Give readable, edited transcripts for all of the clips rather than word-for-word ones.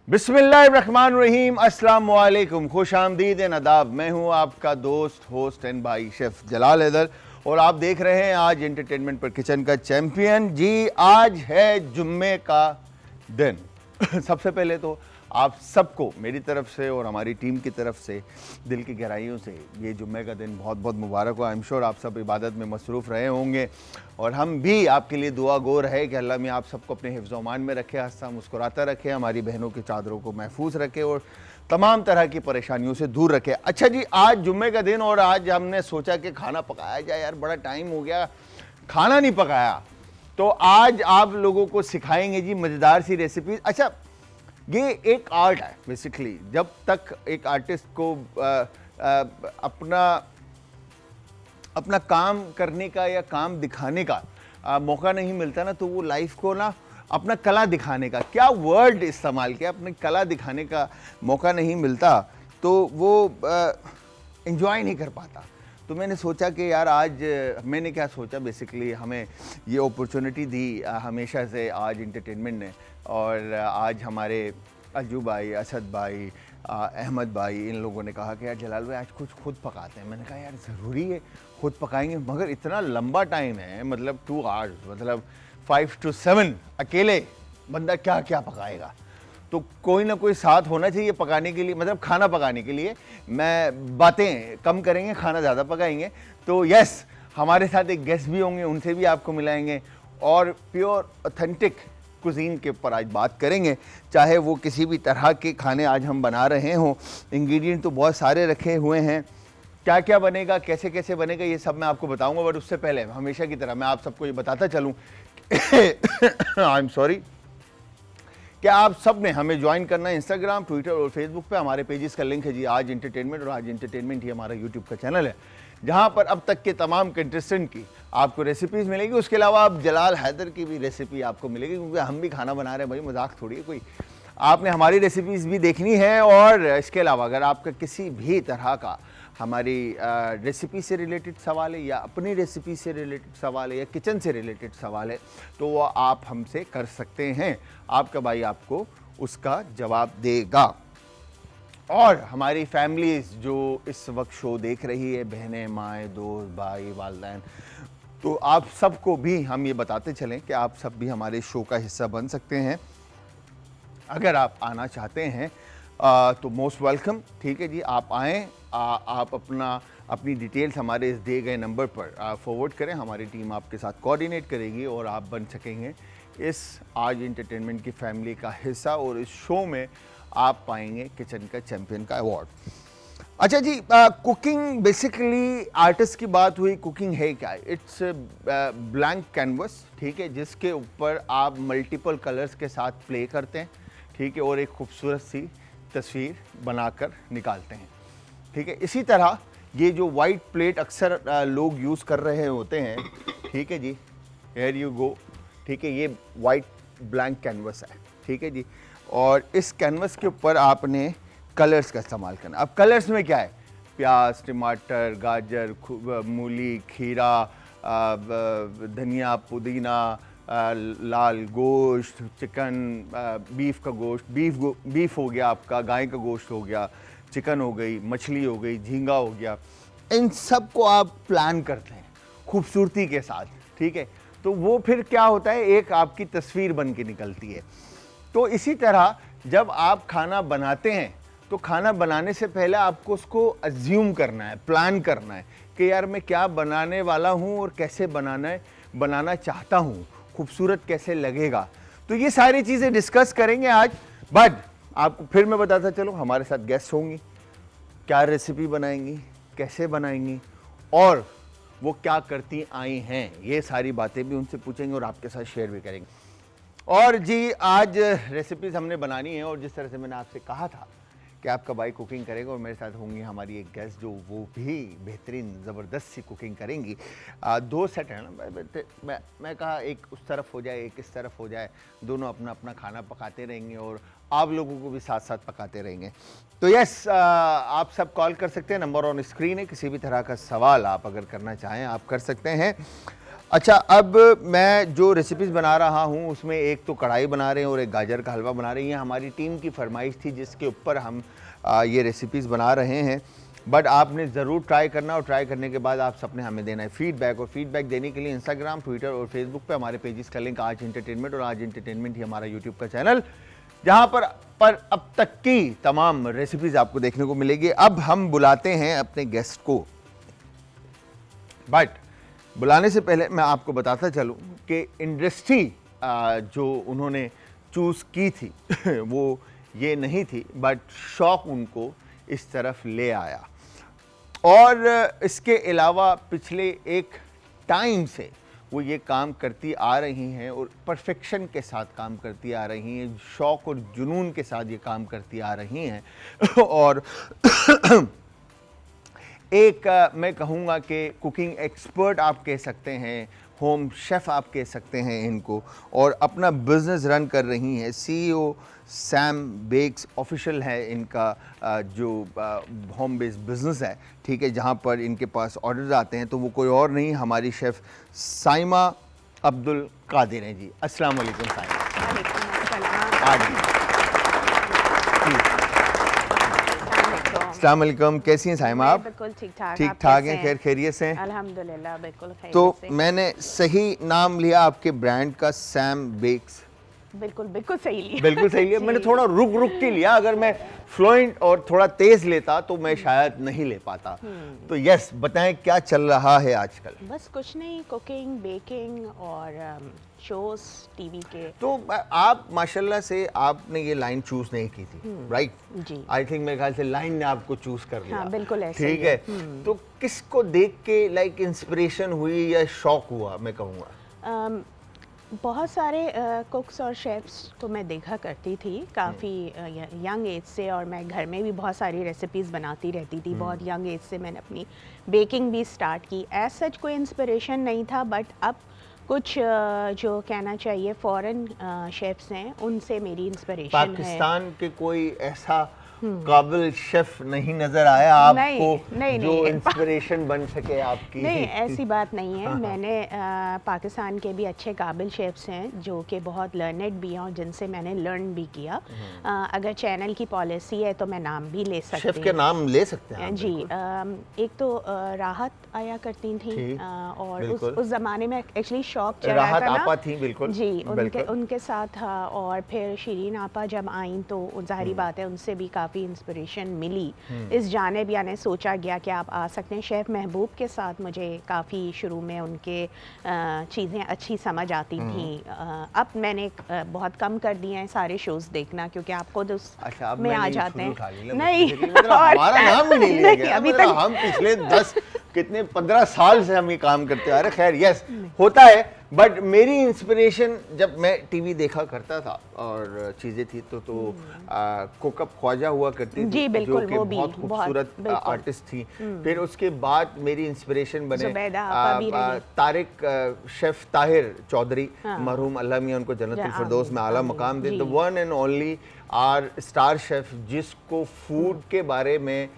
बिस्मिल्लाहिर्रहमानिर्रहीम, अस्सलाम वालेकुम, खुश आमदीद नदाब। मैं हूं आपका दोस्त, होस्ट एंड भाई शेफ़ जलाल हैदर और आप देख रहे हैं आज एंटरटेनमेंट पर किचन का चैंपियन। जी, आज है जुम्मे का दिन। सबसे पहले तो आप सबको मेरी तरफ से और हमारी टीम की तरफ से दिल की गहराइयों से ये जुम्मे का दिन बहुत बहुत मुबारक हो। आई एम श्योर आप सब इबादत में मसरूफ़ रहे होंगे और हम भी आपके लिए दुआ गो रहे कि अल्लाह में आप सबको अपने हिफ्ज़ मान में रखे, हंसता मुस्कुराता रखे, हमारी बहनों की चादरों को महफूज रखे और तमाम तरह की परेशानियों से दूर रखे। अच्छा जी, आज जुम्मे का दिन और आज हमने सोचा कि खाना पकाया जाए। यार बड़ा टाइम हो गया, खाना नहीं पकाया, तो आज आप लोगों को सिखाएंगे जी मज़ेदार सी रेसिपी। अच्छा, ये एक आर्ट है बेसिकली। जब तक एक आर्टिस्ट को अपना काम करने का या काम दिखाने का मौका नहीं मिलता ना, तो वो लाइफ को ना अपना कला दिखाने का, क्या वर्ड इस्तेमाल किया, अपनी कला दिखाने का मौका नहीं मिलता, तो वो एंजॉय नहीं कर पाता। तो मैंने सोचा कि यार आज मैंने क्या सोचा, बेसिकली हमें ये अपॉर्चुनिटी दी हमेशा से आज एंटरटेनमेंट ने, और आज हमारे अज्जू भाई, असद भाई, अहमद भाई, इन लोगों ने कहा कि यार जलाल भाई आज कुछ खुद पकाते हैं। मैंने कहा यार ज़रूरी है, खुद पकाएंगे, मगर इतना लंबा टाइम है, मतलब 2 आवर्स, मतलब 5 to 7 अकेले बंदा क्या क्या पकाएगा। तो कोई ना कोई साथ होना चाहिए पकाने के लिए, मतलब खाना पकाने के लिए। मैं बातें कम करेंगे, खाना ज़्यादा पकाएंगे। तो यस, हमारे साथ एक गेस्ट भी होंगे, उनसे भी आपको मिलाएंगे और प्योर ऑथेंटिक कुजीन के ऊपर आज बात करेंगे। चाहे वो किसी भी तरह के खाने आज हम बना रहे हों, इंग्रेडिएंट तो बहुत सारे रखे हुए हैं, क्या क्या बनेगा, कैसे कैसे बनेगा, ये सब मैं आपको बताऊंगा। बट उससे पहले हमेशा की तरह मैं आप सबको ये बताता चलूँ आई एम सॉरी, क्या आप सब ने हमें ज्वाइन करना है इंस्टाग्राम, ट्विटर और फेसबुक पे। हमारे पेजेस का लिंक है जी आज एंटरटेनमेंट, और आज एंटरटेनमेंट ही हमारा यूट्यूब का चैनल है, जहां पर अब तक के तमाम कंटेस्टेंट की आपको रेसिपीज़ मिलेगी। उसके अलावा आप जलाल हैदर की भी रेसिपी आपको मिलेगी, क्योंकि हम भी खाना बना रहे हैं भाई, मजाक थोड़ी है कोई। आपने हमारी रेसिपीज़ भी देखनी है, और इसके अलावा अगर आपका किसी भी तरह का हमारी रेसिपी से रिलेटेड सवाल है, या अपनी रेसिपी से रिलेटेड सवाल है, या किचन से रिलेटेड सवाल है, तो वो आप हमसे कर सकते हैं। आपका भाई आपको उसका जवाब देगा। और हमारी फैमिलीज़ जो इस वक्त शो देख रही है, बहनें, माएँ, दोस्त, भाई, वालिदैन, तो आप सबको भी हम ये बताते चलें कि आप सब भी हमारे शो का हिस्सा बन सकते हैं। अगर आप आना चाहते हैं तो मोस्ट वेलकम। ठीक है जी, आप आएँ, आप अपनी डिटेल्स हमारे इस दिए गए नंबर पर फॉरवर्ड करें, हमारी टीम आपके साथ कोऑर्डिनेट करेगी और आप बन सकेंगे इस आज एंटरटेनमेंट की फैमिली का हिस्सा, और इस शो में आप पाएंगे किचन का चैंपियन का अवार्ड। अच्छा जी, कुकिंग बेसिकली, आर्टिस्ट की बात हुई, कुकिंग है क्या? इट्स ब्लैंक कैनवस, ठीक है, जिसके ऊपर आप मल्टीपल कलर्स के साथ प्ले करते हैं, ठीक है, और एक खूबसूरत सी तस्वीर बनाकर निकालते हैं, ठीक है। इसी तरह ये जो वाइट प्लेट अक्सर लोग यूज़ कर रहे होते हैं, ठीक है जी, हेयर यू गो, ठीक है, ये वाइट ब्लैंक कैनवस है, ठीक है जी। और इस कैनवस के ऊपर आपने कलर्स का इस्तेमाल करना। अब कलर्स में क्या है? प्याज, टमाटर, गाजर, मूली, खीरा, धनिया, पुदीना, लाल गोश्त, चिकन, बीफ का गोश्त, बीफ हो गया आपका, गाय का गोश्त हो गया, चिकन हो गई, मछली हो गई, झींगा हो गया, इन सब को आप प्लान करते हैं खूबसूरती के साथ, ठीक है। तो वो फिर क्या होता है, एक आपकी तस्वीर बन के निकलती है। तो इसी तरह जब आप खाना बनाते हैं, तो खाना बनाने से पहले आपको उसको अज्यूम करना है, प्लान करना है कि यार मैं क्या बनाने वाला हूँ और कैसे बनाना चाहता हूँ, खूबसूरत कैसे लगेगा। तो ये सारी चीज़ें डिस्कस करेंगे आज। बट आपको फिर मैं बताता चलो, हमारे साथ गेस्ट होंगी, क्या रेसिपी बनाएंगी, कैसे बनाएंगी, और वो क्या करती आई हैं, ये सारी बातें भी उनसे पूछेंगे और आपके साथ शेयर भी करेंगे। और जी, आज रेसिपीज़ हमने बनानी है, और जिस तरह से मैंने आपसे कहा था कि आपका भाई कुकिंग करेगा, और मेरे साथ होंगी हमारी एक गेस्ट जो वो भी बेहतरीन ज़बरदस्त सी कुकिंग करेंगी। 2 सेट है ना, मैं कहा एक उस तरफ हो जाए, एक इस तरफ हो जाए, दोनों अपना अपना खाना पकाते रहेंगे और आप लोगों को भी साथ साथ पकाते रहेंगे। तो यस, आप सब कॉल कर सकते हैं, नंबर ऑन स्क्रीन है, किसी भी तरह का सवाल आप अगर करना चाहें आप कर सकते हैं। अच्छा, अब मैं जो रेसिपीज़ बना रहा हूँ उसमें एक तो कढ़ाई बना रहे हैं और एक गाजर का हलवा बना रहे हैं। ये हमारी टीम की फरमाइश थी जिसके ऊपर हम ये रेसिपीज़ बना रहे हैं। बट आपने ज़रूर ट्राई करना और ट्राई करने के बाद आप सबने हमें देना है फीडबैक। और फीडबैक देने के लिए इंस्टाग्राम, ट्विटर और फेसबुक पे हमारे पेजेस का लिंक आज एंटरटेनमेंट, और आज एंटरटेनमेंट ही हमारा यूट्यूब का चैनल, जहाँ पर अब तक की तमाम रेसिपीज़ आपको देखने को मिलेगी। अब हम बुलाते हैं अपने गेस्ट को, बट बुलाने से पहले मैं आपको बताता चलूँ कि इंडस्ट्री जो उन्होंने चूज़ की थी वो ये नहीं थी, बट शौक़ उनको इस तरफ ले आया। और इसके अलावा पिछले एक टाइम से वो ये काम करती आ रही हैं और परफेक्शन के साथ काम करती आ रही हैं, शौक़ और जुनून के साथ ये काम करती आ रही हैं। और एक मैं कहूँगा कि कुकिंग एक्सपर्ट आप कह सकते हैं, होम शेफ़ आप कह सकते हैं इनको, और अपना बिज़नेस रन कर रही हैं। CEO सैम बेक्स ऑफिशियल है इनका जो होम बेस्ड बिज़नेस है, ठीक है, जहाँ पर इनके पास ऑर्डर्स आते हैं। तो वो कोई और नहीं, हमारी शेफ़ साइमा अब्दुल कादिर हैं जी। अस्सलाम वालेकुम साइमा। अस्सलाम वालेकुम, कैसी हैं साइमा आप? बिल्कुल ठीक ठाक। ठीक ठाक हैं, खैर खैरियत से? अल्हम्दुलिल्लाह बिल्कुल खैरियत तो से। मैंने सही नाम लिया आपके ब्रांड का, सैम बेक्स? बिल्कुल सही लिया। बिल्कुल सही लिया। मैंने थोड़ा रुक के लिया, अगर मैं फ्लुएंट और थोड़ा तेज लेता तो मैं शायद नहीं ले पाता। तो यस, बताएं क्या चल रहा है आजकल? बस कुछ नहीं, कुकिंग, बेकिंग और शोज टीवी के। तो आप माशाल्लाह से आपने ये लाइन चूज नहीं की थी, राइट? जी। आई थिंक मेरे ख्याल से लाइन ने आपको चूज कर लिया। हाँ, बिल्कुल ऐसे ठीक है। तो किसको देख के लाइक इंस्पिरेशन हुई या शौक हुआ, मैं कहूँगा? बहुत सारे कुक्स और शेफ्स को मैं देखा करती थी काफ़ी यंग एज से, और मैं घर में भी बहुत सारी रेसिपीज़ बनाती रहती थी। बहुत यंग एज से मैंने अपनी बेकिंग भी स्टार्ट की। एज सच कोई इंस्पिरेशन नहीं था, बट अब कुछ जो कहना चाहिए फॉरेन शेफ्स हैं, उनसे मेरी इंस्पिरेशन है। पाकिस्तान के कोई ऐसा काबिल शेफ नहीं नजर आया आपको नहीं, जो इंस्पिरेशन बन सके आपकी? नहीं, ऐसी बात नहीं है। मैंने पाकिस्तान के भी अच्छे काबिल शेफ्स हैं जो कि बहुत लर्नेड भी हैं और जिनसे मैंने लर्न भी किया। अगर चैनल की पॉलिसी है तो मैं नाम भी ले सकती हूँ। शेफ के नाम ले सकते हैं जी। एक तो राहत आया करती थी, और उस ज़माने में एक्चुअली शौक चल रहा था ना। आपा थी, बिल्कुल जी, उनके साथ था। और फिर शिरीन आपा जब आई तो जाहिर बात है उनसे भी काफ़ी इंस्पिरेशन मिली इस जानिब, यानी सोचा गया कि आप आ सकते हैं। शेफ़ महबूब के साथ मुझे काफ़ी शुरू में उनके चीज़ें अच्छी समझ आती थी। अब मैंने बहुत कम कर दिए हैं सारे शोज़ देखना, क्योंकि आप खुद उस में आ जाते हैं। नहीं, हमारा नाम ही नहीं लिया गया। अभी तक हम पिछले 15 साल से हम ये काम करते आ रहे। खैर यस, होता है। बट मेरी इंस्पिरेशन, जब मैं टीवी देखा करता था और चीज़ें थी तो कोकअप ख्वाजा हुआ करती थी, जी बिल्कुल, जो कि वो भी बहुत खूबसूरत आर्टिस्ट थी। फिर उसके बाद मेरी इंस्पिरेशन बने तारिक शेफ ताहिर चौधरी, मरहूम, अल्लाह मियां उनको जन्नतुल फिरदौस में आला मकाम दे। The one and only our star chef, जिसको फूड के बारे में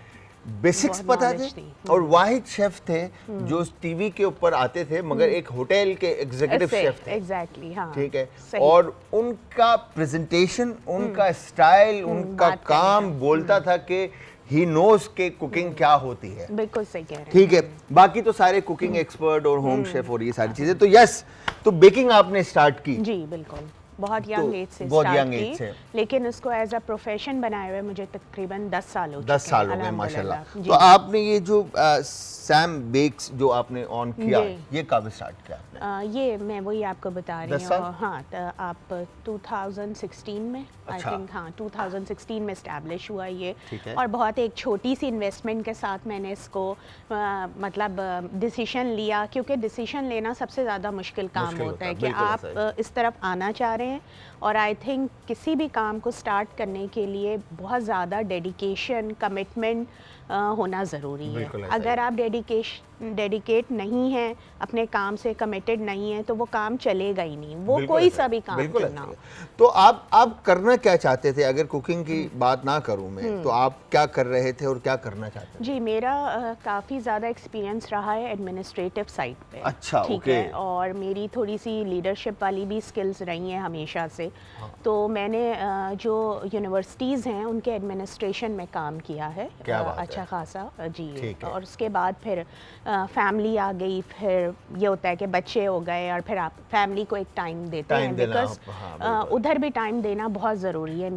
बेसिक्स पता थे, और वाहिद शेफ थे जो टीवी के ऊपर आते थे मगर एक होटल के एग्जीक्यूटिव शेफ थे। एग्जैक्टली, हाँ, ठीक है। और उनका प्रेजेंटेशन, उनका स्टाइल, उनका काम बोलता था कि ही नोज के कुकिंग क्या होती है। बिल्कुल सही कह रहे हैं। ठीक है। बाकी तो सारे कुकिंग एक्सपर्ट और होम शेफ और ये सारी चीजें। तो यस, तो बेकिंग आपने स्टार्ट की? जी बिल्कुल, बहुत यंग एज से बहुत स्टार्ट यंग की, एज से। लेकिन उसको एज अ प्रोफेशन बनाए हुए मुझे तकरीबन 10 साल हो चुके हैं। 10 साल हो गए माशाल्लाह। जी। तो आपने ये जो सैम बेक्स जो आपने ऑन किया, ये कब स्टार्ट किया आपने? ये मैं वही आपको बता रही 10 साल? हूँ। हाँ, तो आप 2016 में, आई थिंक, हाँ 2016 में इस्टेब्लिश हुआ ये। और बहुत एक छोटी सी इन्वेस्टमेंट के साथ मैंने इसको मतलब डिसीजन लिया, क्योंकि डिसीजन लेना सबसे ज़्यादा मुश्किल काम होता है कि आप इस तरफ आना चाह रहे हैं। और आई थिंक किसी भी काम को स्टार्ट करने के लिए बहुत ज़्यादा डेडिकेशन, कमिटमेंट होना ज़रूरी है। अगर आप डेडिकेट नहीं है, अपने काम से कमिटेड नहीं है, तो वो काम चलेगा ही नहीं, वो बिल्कुल कोई ऐसा सा है, भी काम बिल्कुल क्यों ना ऐसा हो। है। तो आप करना क्या चाहते थे? अगर कुकिंग की बात ना करूं मैं, तो आप क्या कर रहे थे और क्या करना चाहते थे? जी, मेरा काफ़ी ज़्यादा एक्सपीरियंस रहा है एडमिनिस्ट्रेटिव साइड पे। अच्छा, ठीक ओके। है, और मेरी थोड़ी सी लीडरशिप वाली भी स्किल्स रही हैं हमेशा से। तो मैंने जो यूनिवर्सिटीज़ हैं उनके एडमिनिस्ट्रेशन में काम किया है, क्या बात अच्छा है। खासा जी। ठीक है। और उसके बाद फिर फैमिली आ गई, फिर ये होता है कि बच्चे हो गए और फिर आप फैमिली को एक टाइम देते टाइम हैं, देना, बिकॉज हाँ, बिल्कुल। उधर भी टाइम देना बहुत ज़रूरी है,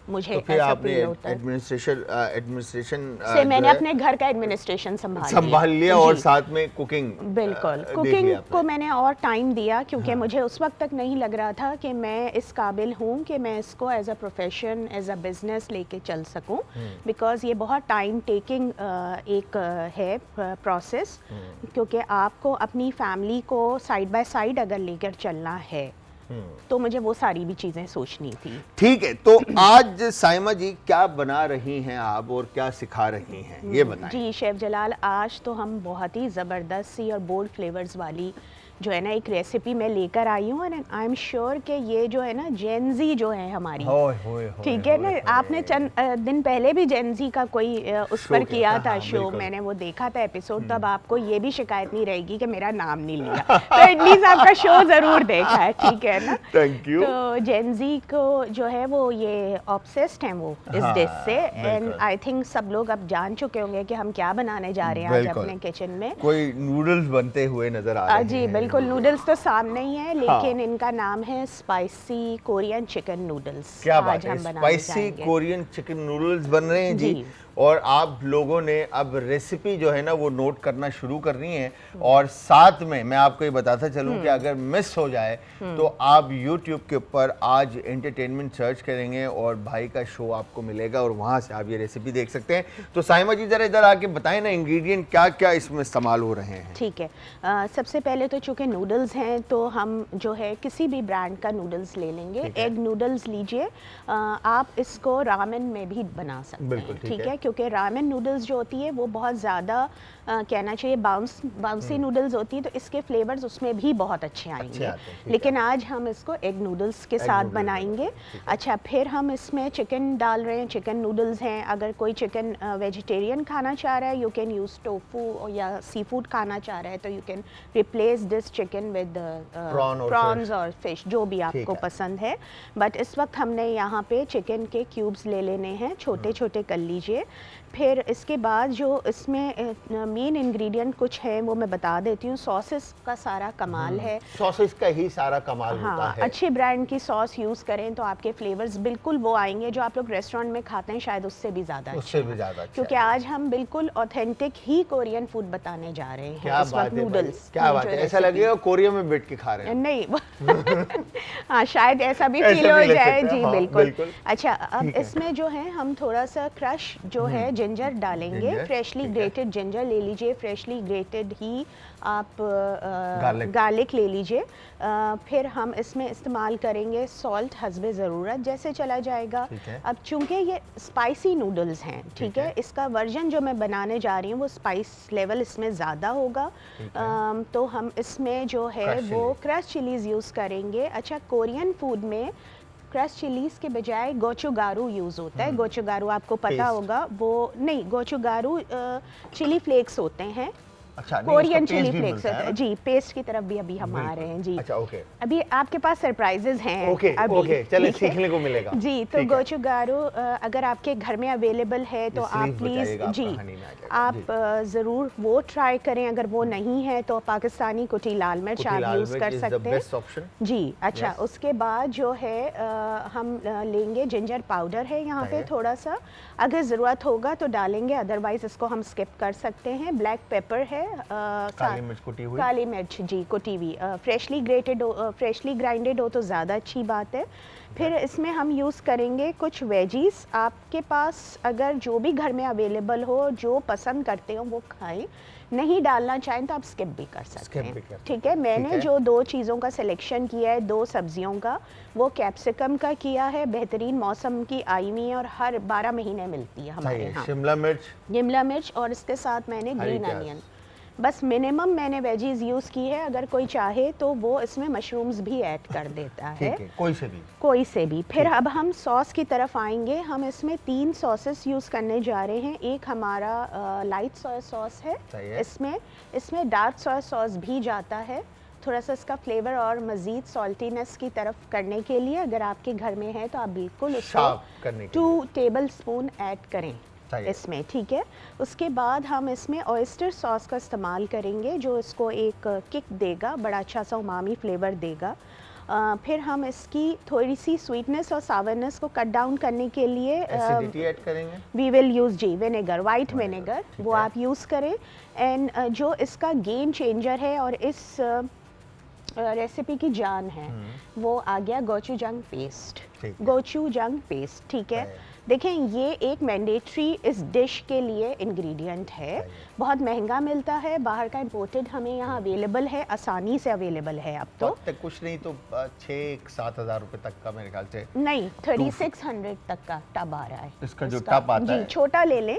मुझे तो फिर ऐसा आपने फील होता है। एडमिनिस्ट्रेशन से जो मैंने है अपने घर का एडमिनिस्ट्रेशन संभाल लिया और जी। साथ में कुकिंग बिल्कुल, देख कुकिंग लिया को आपने। मैंने और टाइम दिया, क्योंकि हाँ। मुझे उस वक्त तक नहीं लग रहा था कि मैं इस काबिल हूँ कि मैं इसको as a profession, as a business लेके चल सकूँ, बिकॉज़ ये बहुत टाइम टेकिंग एक है प्रोसेस, क्योंकि आपको अपनी फैमिली को साइड बाय साइड अगर लेकर चलना है, तो मुझे वो सारी भी चीज़ें सोचनी थी। ठीक है, तो आज साइमा जी क्या बना रही हैं आप और क्या सिखा रही हैं, ये बताएं। जी शेफ़ जलाल, आज तो हम बहुत ही ज़बरदस्त सी और बोल्ड फ्लेवर्स वाली जो है ना एक रेसिपी मैं लेकर आई हूँ, एंड आई एम श्योर कि ये जो है ना जेनजी जो है हमारी, होय, होय, होय, ठीक है ना, होय, आपने होय। चंद दिन पहले भी जेनजी का कोई उस शो पर किया किया था, था हाँ, शो, बिल्कुल। मैंने वो देखा था एपिसोड, तब आपको ये भी शिकायत नहीं रहेगी कि मेरा नाम नहीं लिया, तो एटलीस्ट आपका शो ज़रूर देखा है, ठीक है ना। Thank you. तो जेनजी को जो है वो ये ऑब्सेस्ड हैं वो इस हाँ, डिश से, एंड बिल्कुल। आई थिंक सब लोग अब जान चुके होंगे कि हम क्या बनाने जा रहे हैं आज बिल्कुल। अपने किचन में। कोई नूडल्स बनते हुए नजर आ रहे हैं। जी बिल्कुल, नूडल्स तो सामने ही है, हाँ। लेकिन इनका नाम है स्पाइसी कोरियन चिकन नूडल्स। क्या बात आज है, हम बनाने स्पाइसी जाएंगे। कोरियन चिकन नूडल्स बन रहे हैं जी। जी। और आप लोगों ने अब रेसिपी जो है ना वो नोट करना शुरू करनी है, और साथ में मैं आपको ये बताता चलूं कि अगर मिस हो जाए तो आप YouTube के ऊपर आज एंटरटेनमेंट सर्च करेंगे और भाई का शो आपको मिलेगा और वहां से आप ये रेसिपी देख सकते हैं। तो साइमा जी जरा इधर आके बताएं ना, इंग्रेडिएंट क्या क्या इसमें इस्तेमाल हो रहे हैं। ठीक है, सबसे पहले तो चूँकि नूडल्स हैं तो हम जो है किसी भी ब्रांड का नूडल्स ले लेंगे। ठीक है। एग नूडल्स लीजिए, आप इसको रामेन में भी बना सकते बिल्कुल, हैं, ठीक ठीक है। है, क्योंकि रामेन नूडल्स जो होती है वो बहुत ज़्यादा कहना चाहिए बाउंसी नूडल्स होती है, तो इसके फ्लेवर्स उसमें भी बहुत अच्छे आएंगे। आते हैं, ठीक लेकिन आज हम इसको एग नूडल्स के साथ नूडल्स बनाएंगे। अच्छा, फिर हम इसमें चिकन डाल रहे हैं, चिकन नूडल्स हैं। अगर कोई चिकन वेजिटेरियन खाना चाह रहा है, यू कैन यूज़ टोफू, या सी फूड खाना चाह रहा है तो you can replace this chicken with prawns और फिश, जो भी आपको है। पसंद है। बट इस वक्त हमने यहाँ पे चिकन के क्यूब्स ले लेने हैं, छोटे छोटे कर लीजिए। फिर इसके बाद जो इसमें मेन इंग्रेडिएंट कुछ है वो मैं बता देती हूँ। सॉसेस का सारा कमाल है। सॉसेस का ही सारा कमाल होता हाँ, है। अच्छे ब्रांड की सॉस यूज़ करें तो आपके फ्लेवर्स बिल्कुल वो आएंगे जो आप लोग रेस्टोरेंट में खाते हैं, शायद उससे भी ज़्यादा उससे अच्छे भी हैं। ज्यादा अच्छा क्योंकि है। आज हम बिल्कुल ऑथेंटिक ही कोरियन फूड बताने जा रहे हैं। क्या इस बात वक्त है भाई, नूडल्स, क्या बात है, ऐसा लगेगा कोरिया में बैठ के खा रहे हैं। नहीं हाँ, शायद ऐसा भी ऐसा फील हो भी लग जाए। सकता है, जी हाँ, बिल्कुल। बिल्कुल। अच्छा, अब ठीक है। इसमें जो है हम थोड़ा सा क्रश जो है जिंजर डालेंगे। जिंजर, फ्रेशली ठीक है। ग्रेटेड जिंजर ले लीजिए, फ्रेशली ग्रेटेड ही आप गार्लिक। गार्लिक ले लीजिए। फिर हम इसमें इस्तेमाल करेंगे सॉल्ट हस्बे ज़रूरत, जैसे चला जाएगा। ठीक है। अब चूंकि ये स्पाइसी नूडल्स हैं, ठीक है, है। इसका वर्जन जो मैं बनाने जा रही हूँ वो स्पाइस लेवल इसमें ज़्यादा होगा। ठीक है। तो हम इसमें जो है Crushed वो chili। क्रश चिलीज़ यूज़ करेंगे। अच्छा, कोरियन फूड में क्रश चिलीज़ के बजाय गोचुगारू यूज़ होता है। गोचुगारू आपको पता Paste। होगा, वो नहीं, गोचुगारू चिली फ्लेक्स होते हैं। अच्छा, नहीं, कोरियन उसका चिली paste भी फ्लेक्स मिलता होता है है ना? जी। पेस्ट की तरफ भी अभी हम आ बिल्कुल। रहे हैं जी। अच्छा, ओके। अभी आपके पास सरप्राइजेज हैं। ओके, अभी, ओके, चले ठीक है? सीखने को मिलेगा। जी, तो ठीक है। गोचुगारू अगर आपके घर में अवेलेबल है तो ये आप sleeve प्लीज़ बचाइएगा, जी, आपका honey में आ जाएगा। आप ज़रूर वो ट्राई करें। अगर वो नहीं है तो पाकिस्तानी कुटी लाल मिर्च कुटी आप लाल यूज़ मिर्च कर is the सकते हैं best option। जी। अच्छा, Yes। उसके बाद जो है हम लेंगे जिंजर पाउडर है यहाँ पे है। थोड़ा सा, अगर ज़रूरत होगा तो डालेंगे, अदरवाइज़ इसको हम स्किप कर सकते हैं। ब्लैक पेपर है, काली मिर्च कुटी हुई। काली मिर्च जी, कुटी हुई, फ्रेशली ग्रेटेड हो, फ्रेशली ग्राइंडेड हो तो ज़्यादा अच्छी बात है। फिर इसमें हम यूज़ करेंगे कुछ वेजीज़। आपके पास अगर जो भी घर में अवेलेबल हो, जो पसंद करते हो वो खाएं, नहीं डालना चाहें तो आप स्किप भी कर सकते Skip हैं। भी कर सकते ठीक है, मैंने है। जो 2 चीज़ों का सिलेक्शन किया है, 2 सब्जियों का, वो कैप्सिकम का किया है। बेहतरीन मौसम की आई हुई है और हर 12 महीने मिलती है हमारे चाहिए यहाँ। शिमला मिर्च, शिमला मिर्च, और इसके साथ मैंने हरी ग्रीन प्याज। अनियन, बस मिनिमम मैंने वेजीज यूज़ की है, अगर कोई चाहे तो वो इसमें मशरूम्स भी ऐड कर देता है, ठीक है, कोई से भी। कोई से भी। फिर अब हम सॉस की तरफ आएंगे। हम इसमें 3 सॉसेस यूज़ करने जा रहे हैं। एक हमारा लाइट सोया सॉस है, सही है। इसमें डार्क सोया सॉस भी जाता है, थोड़ा सा इसका फ्लेवर और मज़ीद सॉल्टीनेस की तरफ करने के लिए। अगर आपके घर में है तो आप बिल्कुल उसको शार्प करने के 2 टेबल स्पून ऐड करें सही है। इसमें, ठीक है। उसके बाद हम इसमें ऑयस्टर सॉस का इस्तेमाल करेंगे, जो इसको एक किक देगा, बड़ा अच्छा सा उमामी फ्लेवर देगा। फिर हम इसकी थोड़ी सी स्वीटनेस और सावरनेस को कट डाउन करने के लिए एसिडिटी ऐड करेंगे। वी विल यूज़ जी विनेगर, वाइट विनेगर, वो है। आप यूज़ करें। एंड जो इसका गेम चेंजर है और इस रेसिपी की जान है, वो आ गया गोचूजंग पेस्ट। ठीक है। गोचूजंग पेस्ट, ठीक है। देखें, ये एक मैंडेटरी इस डिश के लिए इंग्रेडिएंट है। बहुत महंगा मिलता है, बाहर का इंपोर्टेड हमें यहाँ अवेलेबल है, आसानी से अवेलेबल है अब तो। तक कुछ नहीं तो 6-7 हज़ार रुपए तक का मेरे ख्याल से। नहीं, 3600 तक का टब आ रहा है इसका जो टब आता जी, है छोटा ले लें।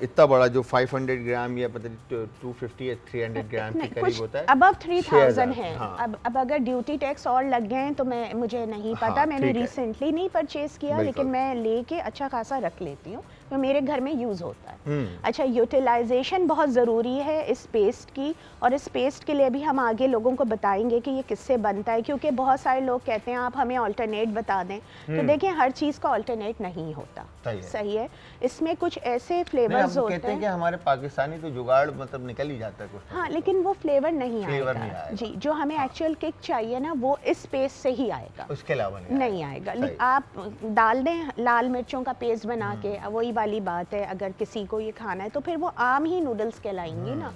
इतना बड़ा जो 500 ग्राम या पता नहीं 250 या 300 ग्राम के नहीं, करीब कुछ होता है। अबव 3000 6000 है। हाँ। अब अगर ड्यूटी टैक्स और लग गए हैं तो मुझे नहीं पता, हाँ, मैंने ठीक है। रिसेंटली नहीं परचेज किया, बिल्कुल। लेकिन मैं लेके अच्छा खासा रख लेती हूँ, तो मेरे घर में यूज़ होता है। हम्म। अच्छा, यूटिलाइजेशन बहुत ज़रूरी है इस पेस्ट की, और इस पेस्ट के लिए भी हम आगे लोगों को बताएंगे कि ये किससे बनता है, क्योंकि बहुत सारे लोग कहते हैं आप हमें ऑल्टरनेट बता दें। तो देखें, हर चीज़ का ऑल्टरनेट नहीं होता। सही है। इसमें कुछ ऐसे फ्लेवर्स होते कहते हैं कि हमारे पाकिस्तानी तो जुगाड़ मतलब निकल ही जाता है कुछ। हाँ, लेकिन वो फ्लेवर नहीं फ्लेवर आएगा। नहीं आएगा। जी, जो हमें एक्चुअल किक चाहिए ना, वो इस पेस्ट से ही आएगा, उसके अलावा नहीं आएगा। सही। आप डाल दें लाल मिर्चों का पेस्ट बना के, वही वाली बात है, अगर किसी को ये खाना है तो फिर वो आम ही नूडल्स कहलाएंगे ना।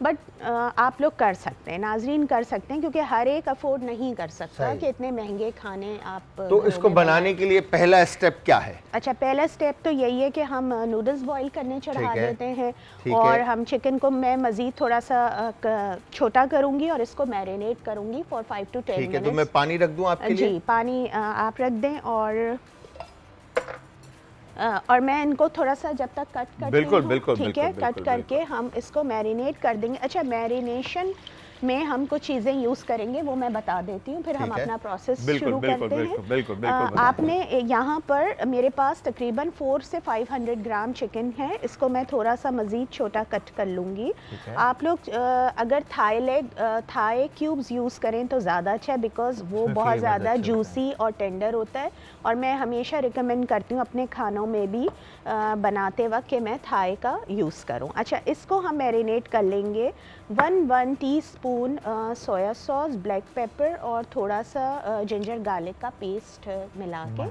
बट आप लोग कर सकते हैं, नाजरीन कर सकते हैं, क्योंकि हर एक अफोर्ड नहीं कर सकता सही। कि इतने महंगे खाने आप तो घरों इसको में बनाने के लिए पहला स्टेप क्या है? अच्छा, पहला स्टेप तो यही है कि हम नूडल्स बॉईल करने चढ़ा ठीक है। देते हैं, ठीक और है। हम चिकन को मैं मज़ीद थोड़ा सा छोटा करूंगी और इसको मैरिनेट करूंगी फॉर 5 to 10 ठीक है, तो मिनट्स। मैं पानी रख दूं आपके लिए? जी, पानी आप रख दें, और मैं इनको थोड़ा सा जब तक कट करती बिल्कुल, हूँ, बिल्कुल, ठीक बिल्कुल, है, कट बिल्कुल, करके हम इसको मैरिनेट कर देंगे। अच्छा, मैरिनेशन में हम कुछ चीज़ें यूज़ करेंगे, वो मैं बता देती हूँ, फिर हम ठीक है। अपना प्रोसेस बिल्कुल, शुरू बिल्कुल, करते बिल्कुल, हैं। बिल्कुल, बिल्कुल, बिल्कुल। आपने यहाँ पर मेरे पास तकरीबन 400 से 500 ग्राम चिकन है, इसको मैं थोड़ा सा मज़ीद छोटा कट कर लूँगी। है। आप लोग अगर थाई क्यूब्स यूज़ करें तो ज़्यादा अच्छा है, बिकॉज वो उसमें बहुत flavors ज़्यादा अच्छे होते हैं। जूसी और टेंडर होता है, और मैं हमेशा रिकमेंड करती हूँ अपने खानों में भी बनाते वक्त कि मैं थाई का यूज़ करूँ। अच्छा, इसको हम मैरिनेट कर लेंगे। 1 teaspoon soya sauce, black pepper और थोड़ा सा जिंजर गार्लिक का पेस्ट मिला के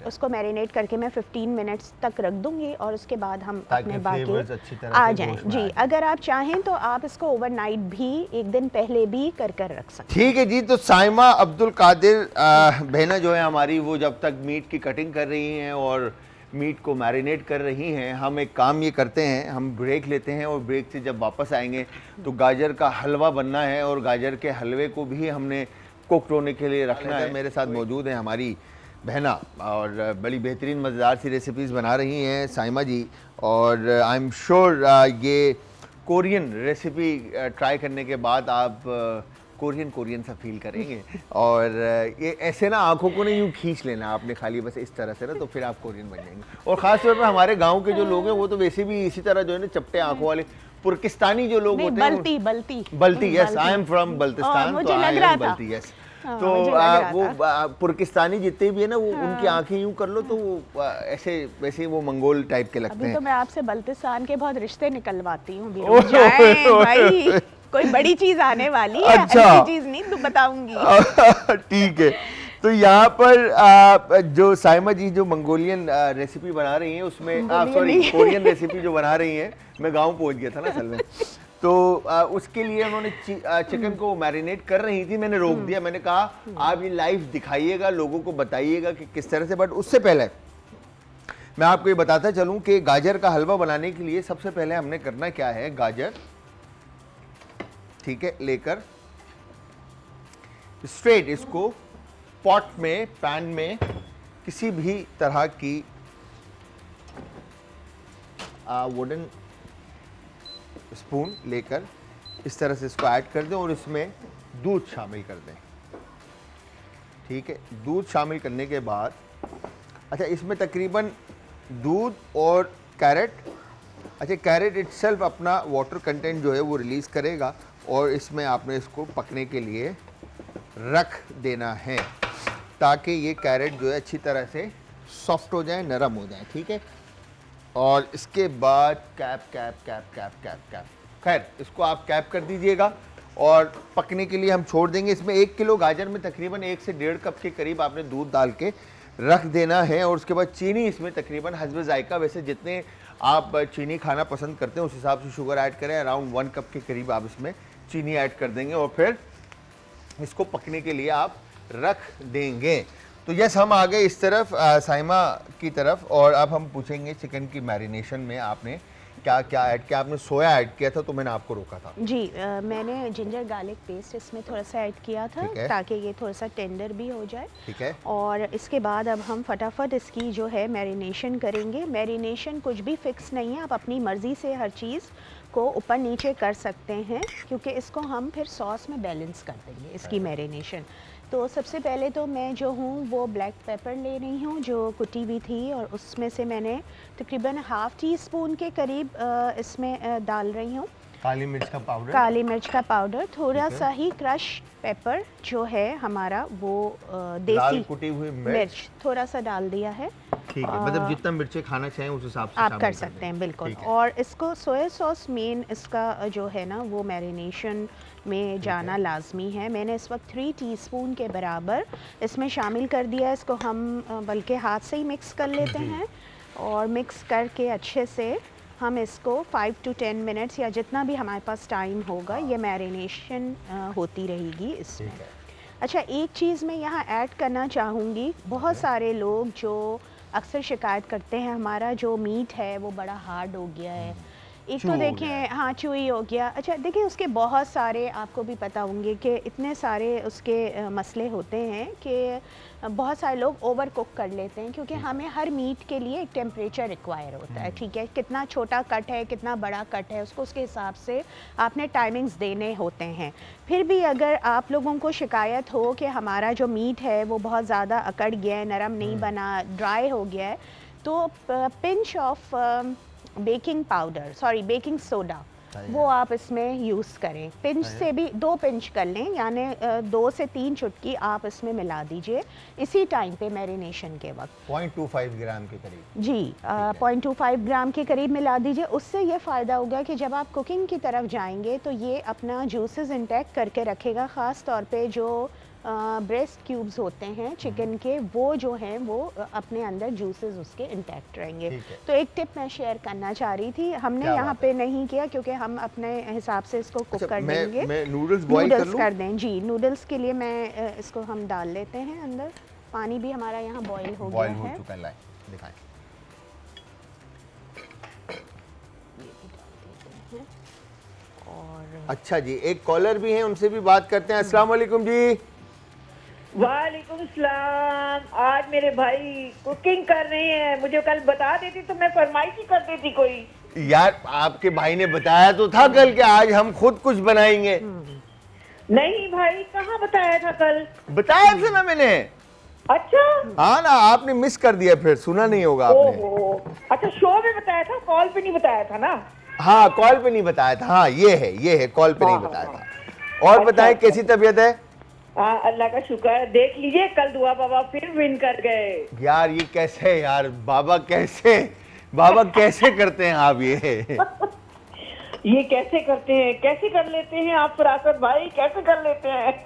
उसको मैरिनेट करके मैं 15 मिनट्स तक रख दूंगी, और उसके बाद हम अपने फ्लेवर्स अच्छी बाकी तरह आ से जाएं। गोश्त में जी, आ जाएं। अगर आप चाहें तो आप इसको ओवरनाइट भी, एक दिन पहले भी कर रख सकते ठीक है जी। तो साइमा अब्दुल कादिर बहना जो है हमारी, वो जब तक मीट की कटिंग कर रही हैं और मीट को मैरिनेट कर रही हैं, हम एक काम ये करते हैं, हम ब्रेक लेते हैं, और ब्रेक से जब वापस आएंगे तो गाजर का हलवा बनना है, और गाजर के हलवे को भी हमने कुक होने के लिए रखना है। मेरे साथ मौजूद हैं हमारी बहना, और बड़ी बेहतरीन मज़ेदार सी रेसिपीज़ बना रही हैं साइमा जी, और आई एम श्योर ये कोरियन रेसिपी ट्राई करने के बाद आप कोरियन सा फील करेंगे। और ये ऐसे ना आंखों को नहीं यूँ खींच लेना आपने खाली, बस इस तरह से ना, तो फिर आप कोरियन बन जाएंगे। और ख़ास तौर पर हमारे गांव के जो लोग हैं वो तो वैसे भी इसी तरह जो है ना चपटे आंखों वाले पुर्किस्तानी जो लोग होते हैं, Balti, yes, I am from Baltistan, मुझे लग रहा था। बल्ती, यस। हाँ, तो मुझे लग रहा वो था। पुर्किस्तानी जितने भी है ना, वो उनकी आंखें यूं कर लो तो वो ऐसे वैसे वो मंगोल टाइप के लगते अभी हैं। तो मैं आपसे बल्तिस्तान के बहुत रिश्ते निकलवाती हूँ, भी ओह, रुक जाएं ओह, भाई, कोई बड़ी चीज आने वाली है, अच्छा। हल्की चीज नहीं तो बताऊंगी। ठीक है। तो यहाँ पर जो साइमा जी जो मंगोलियन रेसिपी बना रही हैं, उसमें सॉरी कोरियन रेसिपी जो बना रही हैं, मैं गांव पहुंच गया था ना असल में, तो उसके लिए उन्होंने चिकन को मैरिनेट कर रही थी, मैंने रोक दिया, मैंने कहा आप ये लाइव दिखाइएगा, लोगों को बताइएगा कि किस तरह से। बट उससे पहले मैं आपको ये बताता चलूं कि गाजर का हलवा बनाने के लिए सबसे पहले हमने करना क्या है, गाजर, ठीक है, लेकर स्ट्रेट इसको पॉट में, पैन में, किसी भी तरह की वुडन स्पून लेकर इस तरह से इसको ऐड कर दें और इसमें दूध शामिल कर दें। ठीक है, दूध शामिल करने के बाद अच्छा इसमें तकरीबन दूध और कैरेट, अच्छा कैरेट इटसेल्फ अपना वाटर कंटेंट जो है वो रिलीज़ करेगा और इसमें आपने इसको पकने के लिए रख देना है ताकि ये कैरेट जो है अच्छी तरह से सॉफ्ट हो जाए, नरम हो जाए। ठीक है, और इसके बाद cap cap cap cap cap cap खैर इसको आप कैप कर दीजिएगा और पकने के लिए हम छोड़ देंगे। इसमें 1 किलो गाजर में तकरीबन 1 से 1.5 कप के करीब आपने दूध डाल के रख देना है और उसके बाद चीनी इसमें तकरीबन हस्ब जायका, वैसे जितने आप चीनी खाना पसंद करते हैं उस हिसाब से शुगर ऐड करें। अराउंड 1 कप के करीब आप इसमें चीनी ऐड कर देंगे और फिर इसको पकने के लिए आप रख देंगे। तो यस, हम आ गए इस तरफ साइमा की तरफ और अब हम पूछेंगे चिकन की मैरिनेशन में आपने क्या क्या ऐड किया। आपने सोया ऐड किया था तो मैंने आपको रोका था। जी मैंने जिंजर गार्लिक पेस्ट इसमें थोड़ा सा ऐड किया था ताकि ये थोड़ा सा टेंडर भी हो जाए। ठीक है, और इसके बाद अब हम फटाफट इसकी जो है मैरिनेशन करेंगे। मैरिनेशन कुछ भी फिक्स नहीं है, आप अपनी मर्ज़ी से हर चीज़ को ऊपर नीचे कर सकते हैं क्योंकि इसको हम फिर सॉस में बैलेंस कर देंगे इसकी मैरिनेशन। तो सबसे पहले तो मैं जो हूँ वो ब्लैक पेपर ले रही हूँ जो कुटी हुई थी और उसमें से मैंने तकरीबन हाफ़ टी स्पून के करीब इसमें डाल रही हूँ काली मिर्च का पाउडर, काली मिर्च का पाउडर, थोड़ा सा ही क्रश पेपर जो है हमारा वो देसी कुटी हुई मिर्च थोड़ा सा डाल दिया है। ठीक है, मतलब जितना मिर्ची खाना चाहें उस हिसाब से आप कर सकते हैं बिल्कुल। और इसको सोया सॉस मेन इसका जो है ना वो मैरिनेशन में जाना लाजमी है। मैंने इस वक्त 3 टीस्पून के बराबर इसमें शामिल कर दिया। इसको हम बल्कि हाथ से ही मिक्स कर लेते हैं और मिक्स करके अच्छे से हम इसको 5 to 10 मिनट्स या जितना भी हमारे पास टाइम होगा ये मैरिनेशन होती रहेगी इसमें। अच्छा, एक चीज़ मैं यहाँ ऐड करना चाहूँगी, बहुत सारे लोग जो अक्सर शिकायत करते हैं हमारा जो मीट है वो बड़ा हार्ड हो गया है, एक तो देखें हाँ चूई हो गया। अच्छा देखिए उसके बहुत सारे आपको भी पता होंगे कि इतने सारे उसके मसले होते हैं कि बहुत सारे लोग ओवर कुक कर लेते हैं क्योंकि हमें हर मीट के लिए एक टेम्परेचर रिक्वायर होता है। ठीक है, कितना छोटा कट है कितना बड़ा कट है उसको उसके हिसाब से आपने टाइमिंग्स देने होते हैं। फिर भी अगर आप लोगों को शिकायत हो कि हमारा जो मीट है वो बहुत ज़्यादा अकड़ गया है, नरम नहीं बना, ड्राई हो गया है, तो pinch of baking powder sorry baking soda वो आप इसमें यूज़ करें। पिंच से भी 2 पिंच कर लें, यानी 2 से 3 चुटकी आप इसमें मिला दीजिए इसी टाइम पे मैरिनेशन के वक्त। 0.25 ग्राम के करीब जी 0.25 ग्राम के करीब मिला दीजिए। उससे ये फ़ायदा होगा कि जब आप कुकिंग की तरफ जाएंगे तो ये अपना जूसेस इंटैक्ट करके रखेगा। ख़ास तौर पे जो ब्रेस्ट क्यूब्स होते हैं चिकन के वो जो हैं वो अपने अंदर जूसेस उसके इंटैक्ट रहेंगे। तो एक टिप मैं शेयर करना चाह रही थी, हमने यहाँ पे नहीं किया क्योंकि हम अपने हिसाब से इसको कुक कर देंगे। मैं नूडल्स बॉईल कर दें जी। नूडल्स के लिए मैं इसको हम डाल लेते हैं अंदर। पानी भी हमारा यहाँ बॉईल हो गया है। दिखाएं। और अच्छा जी, एक कॉलर भी है, उनसे भी बात करते हैं। अस्सलाम वालेकुम जी। वालेकुम सलाम। आज मेरे भाई कुकिंग कर रहे हैं, मुझे कल बता देती तो मैं फरमाइश ही कर देती कोई। यार आपके भाई ने बताया तो था कल कि आज हम खुद कुछ बनाएंगे। नहीं भाई, कहाँ बताया था कल? बताया था ना मैंने। अच्छा हाँ ना, आपने मिस कर दिया, फिर सुना नहीं होगा आपने। ओहो, अच्छा शो में बताया था, कॉल पे नहीं बताया था ना? हाँ कॉल पे नहीं बताया था। हाँ ये है कॉल पे नहीं बताया था। और बताएं कैसी तबीयत है? अल्लाह का शुक्र है। देख लीजिए कल दुआ बाबा फिर विन कर गए। यार ये कैसे है यार, बाबा कैसे करते हैं आप ये कैसे करते हैं, कैसे कर लेते हैं आप फरासत भाई, कैसे कर लेते हैं?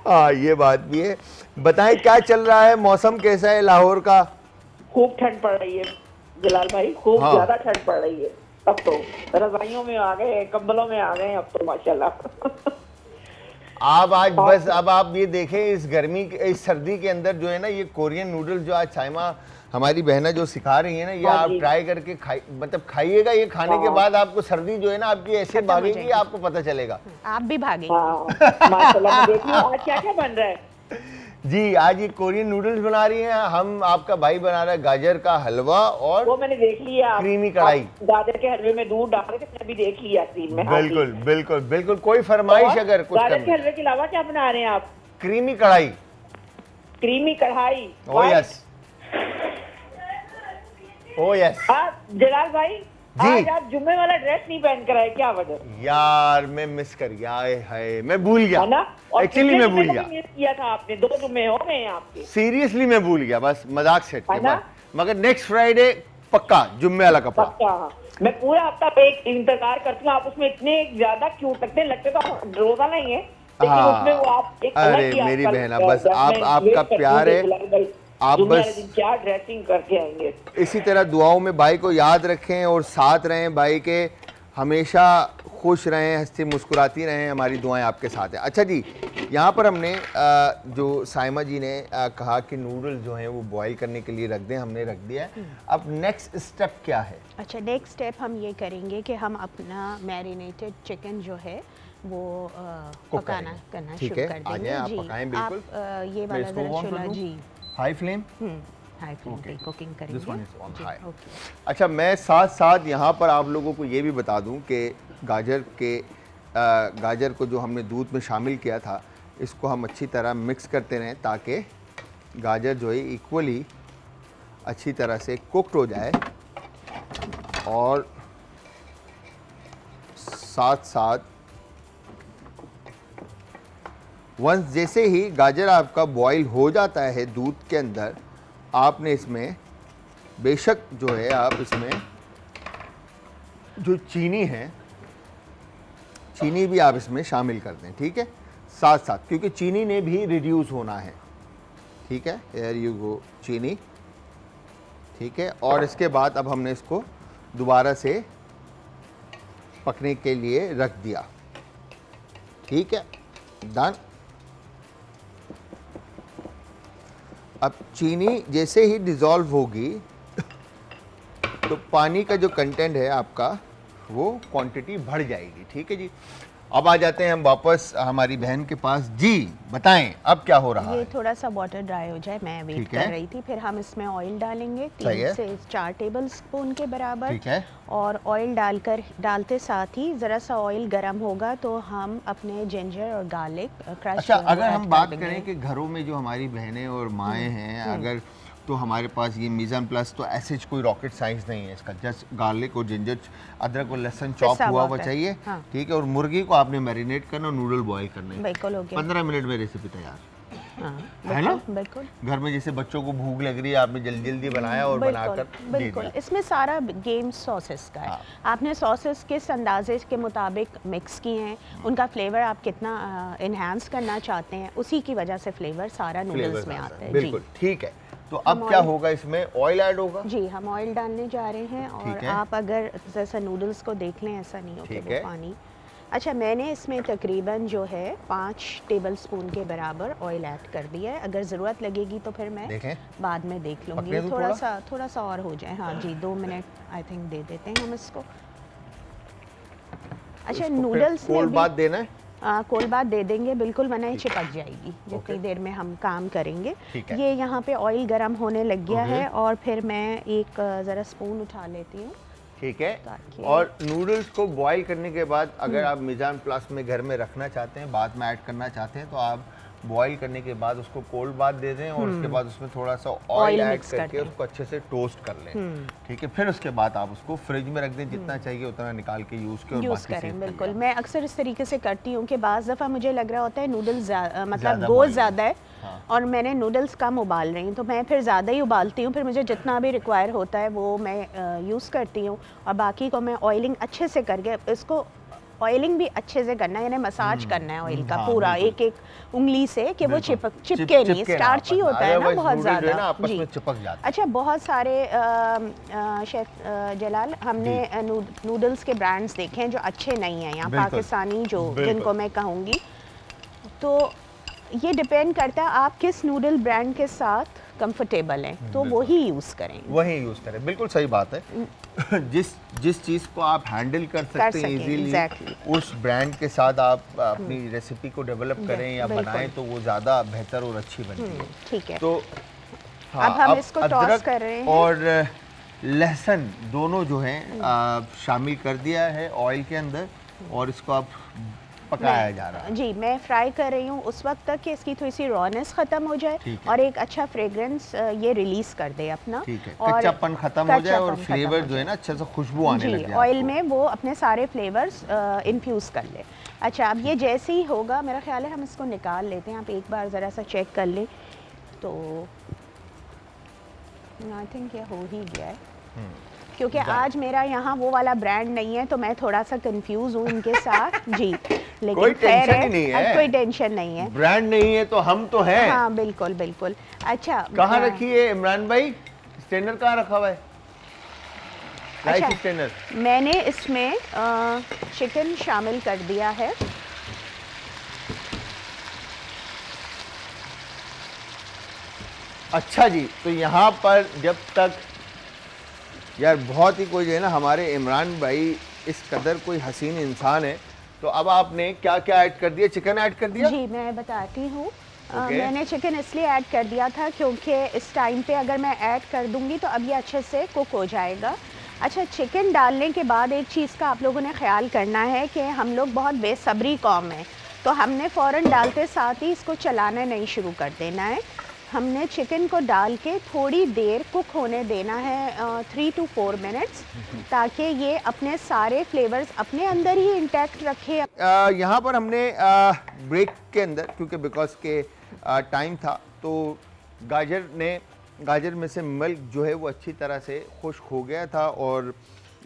हाँ ये बात भी है। बताएं क्या चल रहा है, मौसम कैसा है लाहौर का? खूब ठंड पड़ रही है जलाल भाई, खूब ज्यादा ठंड पड़ रही है। अब तो रजाइयों में आ गए, कंबलों में आ गए अब तो माशाल्लाह। आप आज बस अब आप ये देखें इस गर्मी इस सर्दी के अंदर जो है ना ये कोरियन नूडल्स जो आज साइमा हमारी बहना जो सिखा रही है ना, ये आप ट्राई करके मतलब खाइएगा। ये खाने के बाद आपको सर्दी जो है ना आपकी ऐसे भागेगी आपको पता चलेगा। आप भी भागेंगे। माशाल्लाह। मैं देख रही हूं आज क्या क्या बन रहा है। जी आज ये कोरियन नूडल्स बना रही हैं, हम आपका भाई बना रहा है गाजर का हलवा और वो मैंने देख लिया। क्रीमी कढ़ाई। आप गाजर के हलवे में दूध डाल के मैं भी देख लिया स्क्रीन में। हाँ जी। बिल्कुल बिल्कुल बिल्कुल, कोई फरमाइश और अगर कुछ गाजर के करनी, हलवे के अलावा क्या बना रहे हैं आप? क्रीमी कढ़ाई। क्रीमी कढ़ाई। ओ यस, ओ यस। जलाल भाई जी। आज आप जुम्मे वाला ड्रेस नहीं पहन कर आए, क्या वजह? यार मैं मिस कर गया, आए हाय मैं भूल गया, है ना? और एक्चुअली मैं भूल गया, मिस किया था आपने, 2 जुम्मे हो गए हैं आपके। सीरियसली मैं भूल गया, बस मजाक सेट के है ना? बाद। मगर नेक्स्ट फ्राइडे पक्का जुम्मे वाला कपड़ा। पक्का हाँ। मैं पूरा हफ्ता पे एक इंतजार करती हूँ, आप उसमें इतने ज्यादा क्यूट लगते हैं, लगते तो आप रोजा नहीं है लेकिन हाँ। उसमें वो आप एक अलग अरे ही मेरी आपका बहना, लगता है। बस जब आप मैं आपका वेट करती हूँ प्यार है, जलाल भाई, आप जुम्मे बस वाले दिन क्या ड्रेसिंग करके आएंगे। इसी तरह दुआओं में भाई को याद रखें और साथ रहें, भाई के हमेशा खुश रहें, हंसती मुस्कुराती रहें, हमारी दुआएं आपके साथ हैं। अच्छा जी, यहाँ पर हमने जो साइमा जी ने कहा कि नूडल्स जो हैं वो बॉईल करने के लिए रख दें, हमने रख दिया है। अब नेक्स्ट स्टेप क्या है? अच्छा, नेक्स्ट स्टेप हम ये करेंगे कि हम अपना मैरिनेटेड चिकन जो है वो कुक पकाना करेंगे। करना ठीक शुरू है, कर आ देंगे। जाएं, आप जी, पकाएं बिल्कुल। आप ये मैं वाला इसको जरा on कर चूल्हा दूं? जी हाई फ्लेम। हाई फ्लेम पे कुकिंग करेंगे। This one is on जी, high. ओके। अच्छा, मैं साथ साथ यहाँ पर आप लोगों को ये भी बता दूँ कि गाजर को जो हमने दूध में शामिल किया था, इसको हम अच्छी तरह मिक्स करते रहें ताकि गाजर जो है इक्वली अच्छी तरह से कुक्ड हो जाए, और साथ साथ वंस जैसे ही गाजर आपका बॉईल हो जाता है दूध के अंदर, आपने इसमें बेशक जो है आप इसमें जो चीनी है, चीनी भी आप इसमें शामिल कर दें। ठीक है, साथ साथ, क्योंकि चीनी ने भी रिड्यूस होना है। ठीक है, एयर यू गो चीनी। ठीक है, और इसके बाद अब हमने इसको दोबारा से पकने के लिए रख दिया। ठीक है, डन। अब चीनी जैसे ही डिज़ोल्व होगी तो पानी का जो कंटेंट है आपका वो क्वांटिटी बढ़ जाएगी। ठीक है जी, अब आ जाते हैं हम वापस हमारी बहन के पास। जी बताएं अब क्या हो रहा ये है? थोड़ा सा वाटर ड्राई हो जाए, मैं वेट ठीक है। कर रही थी। फिर हम इसमें ऑयल डालेंगे सही है। 3 से 4 टेबल स्पून के बराबर। ठीक है, और ऑयल डालते साथ ही ज़रा सा ऑयल गर्म होगा तो हम अपने जिंजर और गार्लिक क्रश। अच्छा, अगर हम बात करें कि घरों में जो हमारी बहनें और माएँ हैं, अगर तो हमारे पास ये मीज़ान प्लस तो ऐसे कोई रॉकेट साइंस नहीं है इसका, जस्ट गार्लिक और जिंजर, अदरक और लहसुन चॉप पिसा हुआ हुआ हुआ होता है। चाहिए। हाँ। ठीक है, और मुर्गी को आपने मैरिनेट करना और नूडल बॉईल करने, बिल्कुल हो गया। 15 मिनट में रेसिपी तैयार हाँ, है ना? बिल्कुल बिल्कुल घर में जैसे बच्चों को भूख लग रही है, आपने जल्दी जल्दी बनाया और बनाकर दे बिल्कुल। दिया। इसमें सारा गेम सॉसेस का है। हाँ। आपने सॉसेस किस अंदाजे के मुताबिक मिक्स किए हैं, उनका फ्लेवर आप कितना इन्हांस करना चाहते हैं, उसी की वजह से फ्लेवर सारा नूडल्स फ्लेवर में आता आता है। है। बिल्कुल जी ठीक है, तो अब क्या होगा, इसमें ऑयल ऐड होगा। जी, हम ऑयल डालने जा रहे हैं। और ठीक है। आप अगर जैसा नूडल्स को देख लें, ऐसा नहीं हो कि ठीक वो है। पानी। अच्छा, मैंने इसमें तकरीबन जो है 5 टेबल स्पून के बराबर ऑयल ऐड कर दिया है। अगर ज़रूरत लगेगी तो फिर मैं देखें, बाद में देख लूँगी। पकने दूं थोड़ा सा और हो जाए। हाँ जी, 2 मिनट आई थिंक दे देते हैं हम इसको। अच्छा, नूडल्स में कोल्ड भी बात देना है। कोल बात दे देंगे बिल्कुल, वरना ये चिपक जाएगी जितनी ओके। देर में हम काम करेंगे। ठीक है। ये यहाँ पे ऑयल गरम होने लग गया ओके। है, और फिर मैं एक ज़रा स्पून उठा लेती हूँ। ठीक है, ताकि- और नूडल्स को बॉईल करने के बाद अगर आप मीज़ान प्लस में घर में रखना चाहते हैं, बाद में ऐड करना चाहते हैं, तो आप बॉईल करने के बाद उसको कोल्ड बात दे दें और उसके बाद उसमें थोड़ा सा ऑयल Oil ऐड mix कर करके दें। उसको अच्छे से टोस्ट कर लें। ठीक है, फिर उसके बाद आप उसको फ्रिज में रख दें, जितना चाहिए उतना निकाल के यूज़ करें और यूज़ बाकी करें। सेव बिल्कुल, करिए। मैं अक्सर इस तरीके से करती हूँ कि बाज़ दफ़ा मुझे लग रहा होता है नूडल्स मतलब ज़्यादा गोश्त boil ज़्यादा है, हाँ। और मैंने नूडल्स कम उबाल रही हूँ, तो मैं फिर ज़्यादा ही उबालती हूँ। फिर मुझे जितना भी रिक्वायर होता है वो मैं यूज़ करती हूँ, और बाकी को मैं ऑयलिंग अच्छे से करके, इसको ऑयलिंग भी अच्छे से करना है, यानी मसाज करना है ऑयल का हाँ, पूरा बिल्कुल। एक एक उंगली से, कि वो बिल्कुल। चिपके नहीं। चिपके ना स्टार्ची आपस में, होता है ना otherwise बहुत नूडल जो है ज़्यादा। ना आपस जी। में चिपक जाता है। अच्छा, बहुत सारे शेफ जलाल, हमने नूडल्स के ब्रांड्स देखे हैं जो अच्छे नहीं हैं यहाँ, बिल्कुल। पाकिस्तानी जो बिल्कुल। जिनको मैं कहूँगी। तो ये डिपेंड करता है आप किस नूडल ब्रांड के साथ कंफर्टेबल हैं तो वही यूज़ करें। वही यूज़ करें, बिल्कुल सही बात है। जिस चीज़ को आप हैंडल कर सकते हैं सकें, इजीली, exactly। उस ब्रांड के साथ आप अपनी रेसिपी को डेवलप करें या बिल्कुल। बनाएं तो वो ज़्यादा बेहतर और अच्छी बनती है। ठीक है। तो हाँ, अब हम इसको टॉस अदरक कर रहे हैं। और लहसुन दोनों जो हैं शामिल कर दिया है ऑयल के अंदर और इसको अब पकाया जा रहा है। जी, मैं फ्राई कर रही हूँ उस वक्त तक कि इसकी थोड़ी सी रॉनेस ख़त्म हो जाए ठीक है। और एक अच्छा फ्रेग्रेंस ये रिलीज़ कर दे अपना। ठीक है, और कच्चापन खत्म हो जाए और कच्चापन खत्म फ्लेवर हो जो है जाए। ना अच्छे से खुशबू आने जी, लग जाए ऑयल आपको। में वो अपने सारे फ्लेवर्स इन्फ्यूज़ कर ले। अच्छा, अब ये जैसे ही होगा मेरा ख्याल है हम इसको निकाल लेते हैं। आप एक बार ज़रा सा चेक कर लें तो आई थिंक ये हो ही गया है। क्योंकि आज मेरा यहाँ वो वाला ब्रांड नहीं है तो मैं थोड़ा सा कंफ्यूज हूँ इनके साथ। जी, लेकिन कोई खैर टेंशन है, ही नहीं है। अब कोई टेंशन नहीं है। ब्रांड नहीं है तो हम तो हैं। हाँ, बिल्कुल बिल्कुल। अच्छा, कहाँ रखी है इमरान भाई? स्टेनर कहाँ रखा हुआ है? राइस अच्छा, स्टेनर। मैंने इसमें चिकन शामिल कर दिया है। अच्छा जी, तो यहाँ पर जब तक यार बहुत ही कोई जो है ना हमारे इमरान भाई इस कदर कोई हसीन इंसान है, तो अब आपने क्या क्या ऐड कर दिया? चिकन ऐड कर दिया? जी, मैं बताती हूँ। Okay। मैंने चिकन इसलिए ऐड कर दिया था क्योंकि इस टाइम पे अगर मैं ऐड कर दूंगी तो अब ये अच्छे से कुक हो जाएगा। अच्छा, चिकन डालने के बाद एक चीज़ का आप लोगों ने ख्याल करना है कि हम लोग बहुत बेसब्री कौम हैं, तो हमने फ़ौरन डालते साथ ही इसको चलाना नहीं शुरू कर देना है। हमने चिकन को डाल के थोड़ी देर कुक होने देना है 3 to 4 मिनट्स, ताकि ये अपने सारे फ्लेवर्स अपने अंदर ही इंटैक्ट रखे। यहाँ पर हमने ब्रेक के अंदर क्योंकि बिकॉज के टाइम था तो गाजर में से मिल्क जो है वो अच्छी तरह से खुश्क हो गया था और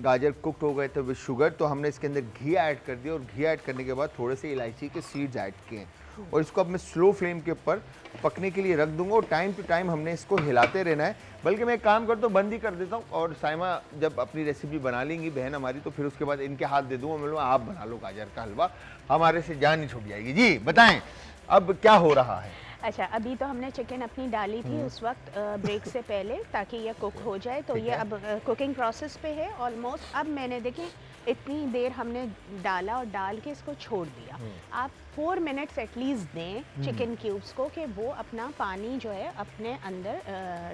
गाजर कुकड हो गए थे विद शुगर, तो हमने इसके अंदर घी ऐड कर दिया और घी ऐड करने के बाद थोड़े से इलायची के सीड्स ऐड किए और इसको अब मैं स्लो फ्लेम के ऊपर पकने के लिए रख दूंगा और टाइम टू टाइम हमने इसको हिलाते रहना है। बल्कि मैं एक काम करता हूँ, बंद ही कर देता हूँ और साइमा जब अपनी रेसिपी बना लेंगी बहन हमारी तो फिर उसके बाद इनके हाथ दे दूँगा, मैं बोलूँगा आप बना लो गाजर का हलवा, हमारे से जान नहीं छूट जाएगी। जी बताएं अब क्या हो रहा है? अच्छा, अभी तो हमने चिकन अपनी डाली थी उस वक्त ब्रेक से पहले ताकि ये कुक हो जाए, तो ये अब कुकिंग प्रोसेस पे है ऑलमोस्ट। अब मैंने देखें इतनी देर हमने डाला और डाल के इसको छोड़ दिया। आप 4 मिनट्स एटलीस्ट दें चिकन क्यूब्स को कि वो अपना पानी जो है अपने अंदर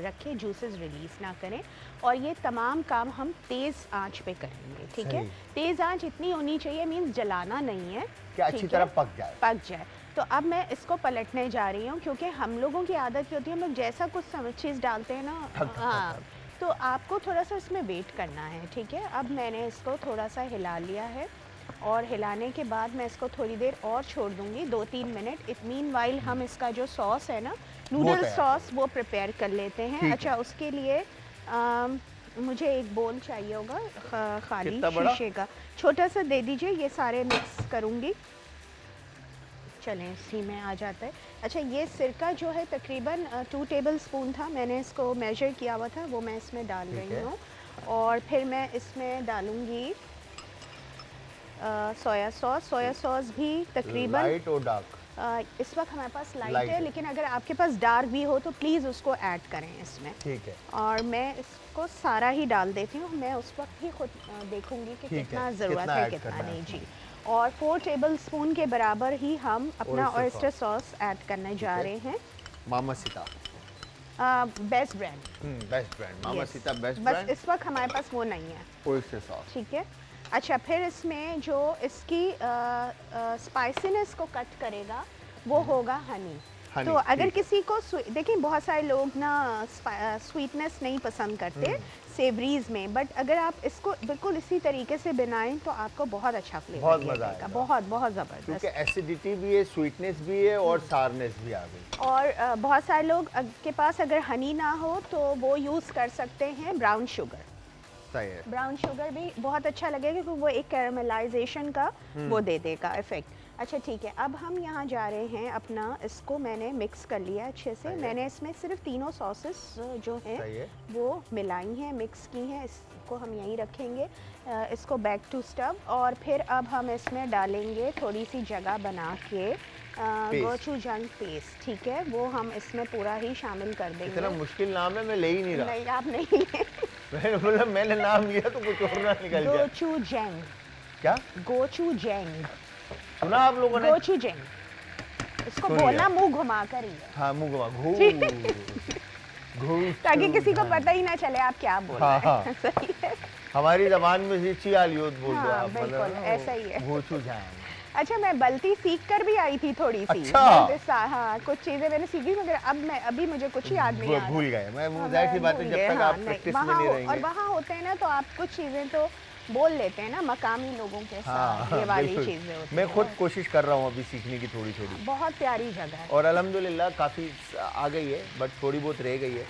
रखे, जूसेस रिलीज़ ना करें। और ये तमाम काम हम तेज़ आंच पे करेंगे, ठीक है? तेज़ आंच इतनी होनी चाहिए, मीन्स जलाना नहीं है कि अच्छी तरह पक जाए। तो अब मैं इसको पलटने जा रही हूँ क्योंकि हम लोगों की आदत क्या होती है, हम लोग जैसा कुछ चीज़ डालते हैं ना, हाँ, तो आपको थोड़ा सा इसमें वेट करना है, ठीक है? अब मैंने इसको थोड़ा सा हिला लिया है और हिलाने के बाद मैं इसको थोड़ी देर और छोड़ दूँगी 2-3 मिनट। मीनवाइल हम इसका जो सॉस है ना, नूडल सॉस, वो प्रिपेयर कर लेते हैं। अच्छा, उसके लिए मुझे एक बोल चाहिए होगा खाली शीशे का, छोटा सा दे दीजिए, ये सारे मिक्स करूँगी। चलें, इसी में आ जाता है। अच्छा, ये सिरका जो है तकरीबन 2 टेबल स्पून था, मैंने इसको मेजर किया हुआ था, वो मैं इसमें डाल रही हूँ। और फिर मैं इसमें डालूँगी सोया सॉस भी तकरीबन लाइट और डार्क। इस वक्त हमारे पास लाइट है, लेकिन अगर आपके पास डार्क भी हो तो प्लीज़ उसको ऐड करें इसमें, ठीक है? और मैं इसको सारा ही डाल देती हूँ। मैं उस वक्त ही खुद देखूँगी कि कितना ज़रूरत है, कितना नहीं। जी, और 4 टेबल स्पून के बराबर ही हम अपना ऑयस्टर सॉस ऐड करने जा रहे हैं। Mamacita best brand, best brand, Mamacita best बस ब्रांड। इस वक्त हमारे पास वो नहीं है, ऑयस्टर सॉस, ठीक है? अच्छा, फिर इसमें जो इसकी स्पाइसीनेस को कट करेगा वो होगा हनी। तो अगर किसी को देखिए, बहुत सारे लोग ना स्वीटनेस नहीं पसंद करते सेवरीज में, बट अगर आप इसको बिल्कुल इसी तरीके से बनाएं तो आपको बहुत अच्छा फ्लेवर बहुत मजा आएगा, बहुत ज़बरदस्त। क्योंकि एसिडिटी भी है, स्वीटनेस भी है और सारनेस भी आ गई। और बहुत सारे लोग के पास अगर हनी ना हो तो वो यूज़ कर सकते हैं ब्राउन शुगर। सही है, ब्राउन शुगर भी बहुत अच्छा लगेगा क्योंकि वो एक कैरामलाइजेशन का वो दे देगा इफेक्ट। अच्छा, ठीक है, अब हम यहाँ जा रहे हैं अपना, इसको मैंने मिक्स कर लिया अच्छे से। मैंने इसमें सिर्फ तीनों सॉसेस जो हैं वो मिलाई हैं, मिक्स की हैं। इसको हम यहीं रखेंगे, इसको बैक टू स्टव। और फिर अब हम इसमें डालेंगे, थोड़ी सी जगह बना के गोचूजैंग पेस्ट, ठीक है, वो हम इसमें पूरा ही शामिल कर देंगे। इतना मुश्किल नाम है, मैं ले ही नहीं रहा। नहीं, आप नहीं मैंने बोला, मैंने नाम लिया तो कुछ और ना निकल जाए। गोचूजैंग। क्या गोचूजैंग, सुना आप लोगों ने? गोचूजैंग, इसको सुन बोलना लिया। मुंह घुमा कर ही है। हाँ, मुंह घुमा, घू ताकि किसी को पता ही ना चले आप क्या बोल रहे हाँ, हैं। सही है। हमारी जबान में जी चियालियोत बोल दो हाँ, आप, बिल्कुल, ऐसा ही है। गोचूजैंग। अच्छा, मैं बल्ती सीख कर भी आई थी थोड़ी सी। अच्छा। हाँ, कुछ चीजें मैंने सीखी, मगर अभी मुझे कुछ याद नहीं आ रहा। भूल गए। मैं हाँ, जाहिर सी मैं बात है, भूल जब गए, तक हाँ, आप नहीं, प्रैक्टिस में वहाँ नहीं और रहेंगे। वहाँ होते हैं ना, तो आप कुछ चीजें तो बोल लेते हैं ना मकामी लोगों के साथ। ये वाली बिल्कुल। चीजें होती मैं हैं। खुद कोशिश कर रहा हूँ अभी सीखने की थोड़ी थोड़ी, बहुत प्यारी जगह है। और अल्हम्दुलिल्लाह काफ़ी आ गई है, बट थोड़ी बहुत रह गई है,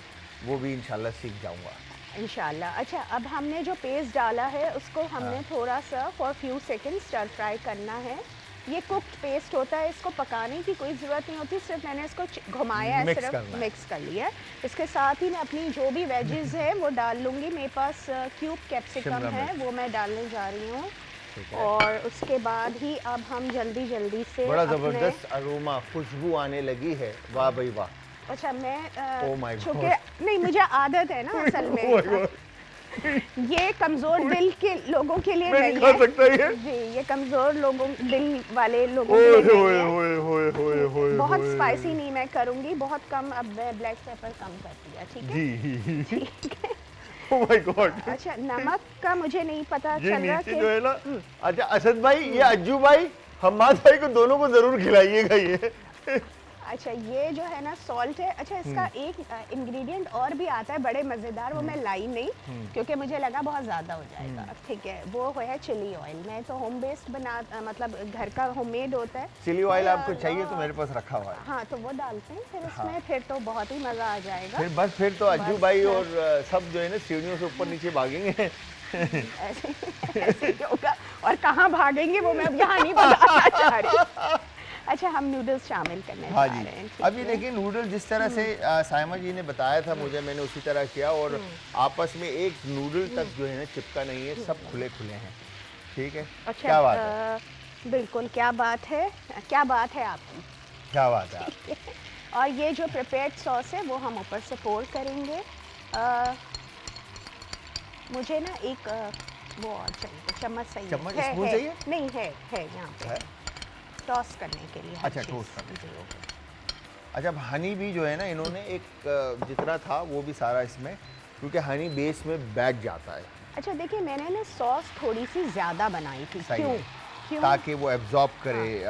वो भी इंशाल्लाह सीख जाऊँगा इंशाल्लाह। अच्छा, अब हमने जो पेस्ट डाला है उसको हमने थोड़ा सा for few second stir fry करना है। ये कुक्ड पेस्ट होता है, इसको पकाने की कोई ज़रूरत नहीं होती, सिर्फ मैंने इसको घुमाया है, मिक्स सिर्फ करना है। मिक्स कर लिया है। इसके साथ ही मैं अपनी जो भी वेजेस हैं वो डाल लूँगी। मेरे पास क्यूब कैप्सिकम शिमला है, मिर्च। वो मैं डालने जा रही हूँ। ठीक है। और उसके बाद ही अब हम जल्दी जल्दी से बड़ा अपने- ज़बरदस्त अरोमा, खुशबू आने लगी है। वाह भाई वाह। अच्छा, मैं Oh my चूँकि God। नहीं, मुझे आदत है ना असल Oh my में, God। ये कमज़ोर दिल के लोगों के लिए मैं नहीं नहीं खा है सकता ये। जी, ये कमज़ोर लोगों दिल वाले लोगों के ओए लिए नहीं होए है। होए होए होए होए बहुत होए। स्पाइसी नहीं मैं करूँगी, बहुत कम। अब मैं ब्लैक पेपर कम कर दिया, ठीक है। जी। ठीक है। Oh my God. अच्छा, नमक का मुझे नहीं पता ये चल रहा नीचे जो है ना, कि अच्छा असद भाई, ये अज्जू भाई, हम्माद भाई को दोनों को जरूर खिलाइएगा ये। अच्छा, ये जो है ना सॉल्ट है। अच्छा, इसका एक इंग्रेडिएंट और भी आता है बड़े मज़ेदार, वो मैं लाई नहीं क्योंकि मुझे लगा बहुत ज़्यादा हो जाएगा, ठीक है। वो है चिली ऑयल। मैं तो होम बेस्ड मतलब घर का होममेड होता है। चिली ऑयल तो आपको चाहिए तो मेरे पास रखा हुआ है। हाँ, तो वो डालते हैं फिर इसमें, फिर तो बहुत ही मज़ा आ जाएगा। फिर तो अज्जू बस। भाई और सब जो है ना सीढ़ियों से ऊपर नीचे भागेंगे। ऐसे ऐसे ही होगा, और कहाँ भागेंगे वो मैं अब यहाँ नहीं बताना चाह रही। अच्छा, हम नूडल्स शामिल करने हाँ जा जी। रहे हैं, ठीक अभी है? देखिए, नूडल जिस तरह से सायमा जी ने बताया था मुझे, मैंने उसी तरह किया, और आपस में एक नूडल तक जो है ना चिपका नहीं है, सब खुले खुले हैं। ठीक है। अच्छा, क्या बात है, बिल्कुल, क्या बात है, क्या बात है आपकी। क्या बात है आप। और ये जो प्रिपेयर्ड सॉस है वो हम ऊपर से पोर करेंगे। मुझे ना एक वो और चाहिए, चम्मच सही है। चम्मच, है, स्पून है, चाहिए? नहीं है यहाँ पे है? टॉस करने के लिए। हर अच्छा, चीज़। टोस्ट करने के जी, ओके। अच्छा, अब हनी भी जो है ना, इन्होंने एक जितना था वो भी सारा इसमें, क्योंकि हनी बेस में बैठ जाता है। अच्छा, देखिए, मैंने ना सॉस थोड़ी सी ज़्यादा बनाई थी। सही क्यों? है। क्यों? ताकि वो एब्जॉर्ब करे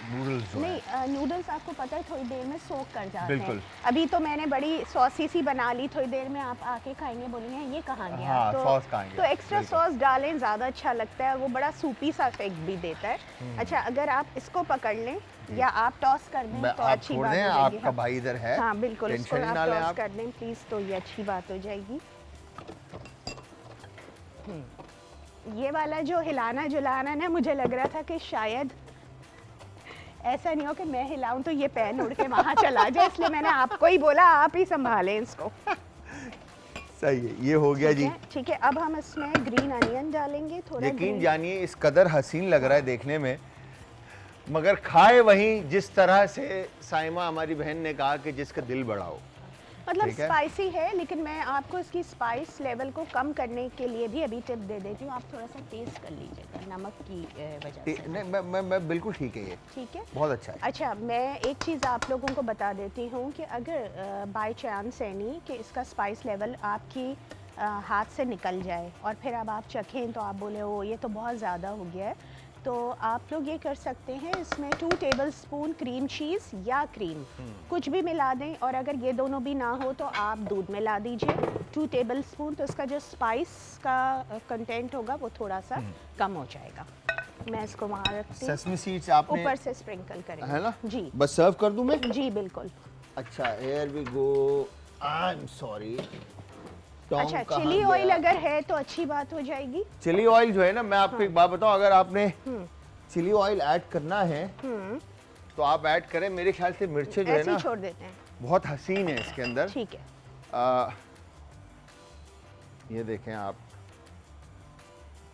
नूडल्स जो है। नहीं, नूडल्स आपको पता है थोड़ी देर में सोक कर जाते बिल्कुल। हैं। अभी तो मैंने बड़ी सॉसी सी बना ली, थोड़ी देर में आप आके खाएंगे, बोलेंगे ये कहाँ गया। हाँ, सॉस कहाँ गया, तो एक्स्ट्रा बिल्कुल। सॉस डालें, ज़्यादा अच्छा लगता है, वो बड़ा सूपी सा इफेक्ट भी देता है। अच्छा, अगर आप इसको पकड़ लें या आप टॉस कर दें तो आप अच्छी छोड़ बात दें, हो जाएगी। आपका भाई इधर है। हाँ, बिल्कुल, इसको टेंशन ही ना आप लें टॉस आप। कर दें प्लीज़, तो ये अच्छी बात हो जाएगी। ये वाला जो हिलाना जुलाना ना, मुझे लग रहा था कि शायद ऐसा नहीं हो कि मैं हिलाऊं तो ये पैन उड़ के वहाँ चला जाए, इसलिए मैंने आपको ही बोला आप ही संभालें इसको। सही है, ये हो गया जी। ठीक है। अब हम इसमें ग्रीन अनियन डालेंगे थोड़ा। यकीन green- जानिए, इस कदर हसीन लग रहा है देखने में, मगर खाए वहीं जिस तरह से साइमा हमारी बहन ने कहा कि जिसका दिल बड़ा हो। मतलब ठीक है। स्पाइसी है, लेकिन मैं आपको इसकी स्पाइस लेवल को कम करने के लिए भी अभी टिप दे देती हूँ। आप थोड़ा सा टेस्ट कर लीजिएगा नमक की वजह से। नहीं, मैं बिल्कुल ठीक है ये, ठीक है। बहुत अच्छा है। अच्छा, मैं एक चीज़ आप लोगों को बता देती हूँ कि अगर बाय चांस यानी कि इसका स्पाइस लेवल आपकी हाथ से निकल जाए और फिर अब आप चखें तो आप बोले ओ ये तो बहुत ज़्यादा हो गया है, तो आप लोग ये कर सकते हैं, इसमें 2 टेबलस्पून क्रीम चीज़ या क्रीम कुछ भी मिला दें, और अगर ये दोनों भी ना हो तो आप दूध मिला दीजिए 2 टेबलस्पून, तो इसका जो स्पाइस का कंटेंट होगा वो थोड़ा सा कम हो जाएगा। मैं इसको वहाँ रखती हूँ, सेसमी सीड्स आपने, ऊपर से स्प्रिंकल करेंगे, है ना जी बस सर्व कर दूं मैं। जी बिल्कुल। अच्छा, here we go. I am sorry. अच्छा, चिली ऑयल अगर है तो अच्छी बात हो जाएगी। चिली ऑयल जो है ना, मैं आपको एक बात बताऊं, अगर आपने चिली ऑयल ऐड करना है तो आप ऐड करें। मेरे ख्याल से मिर्चें जो है ऐसे ही ना छोड़ देते हैं, बहुत हसीन है इसके अंदर। ठीक है। ये देखें आप,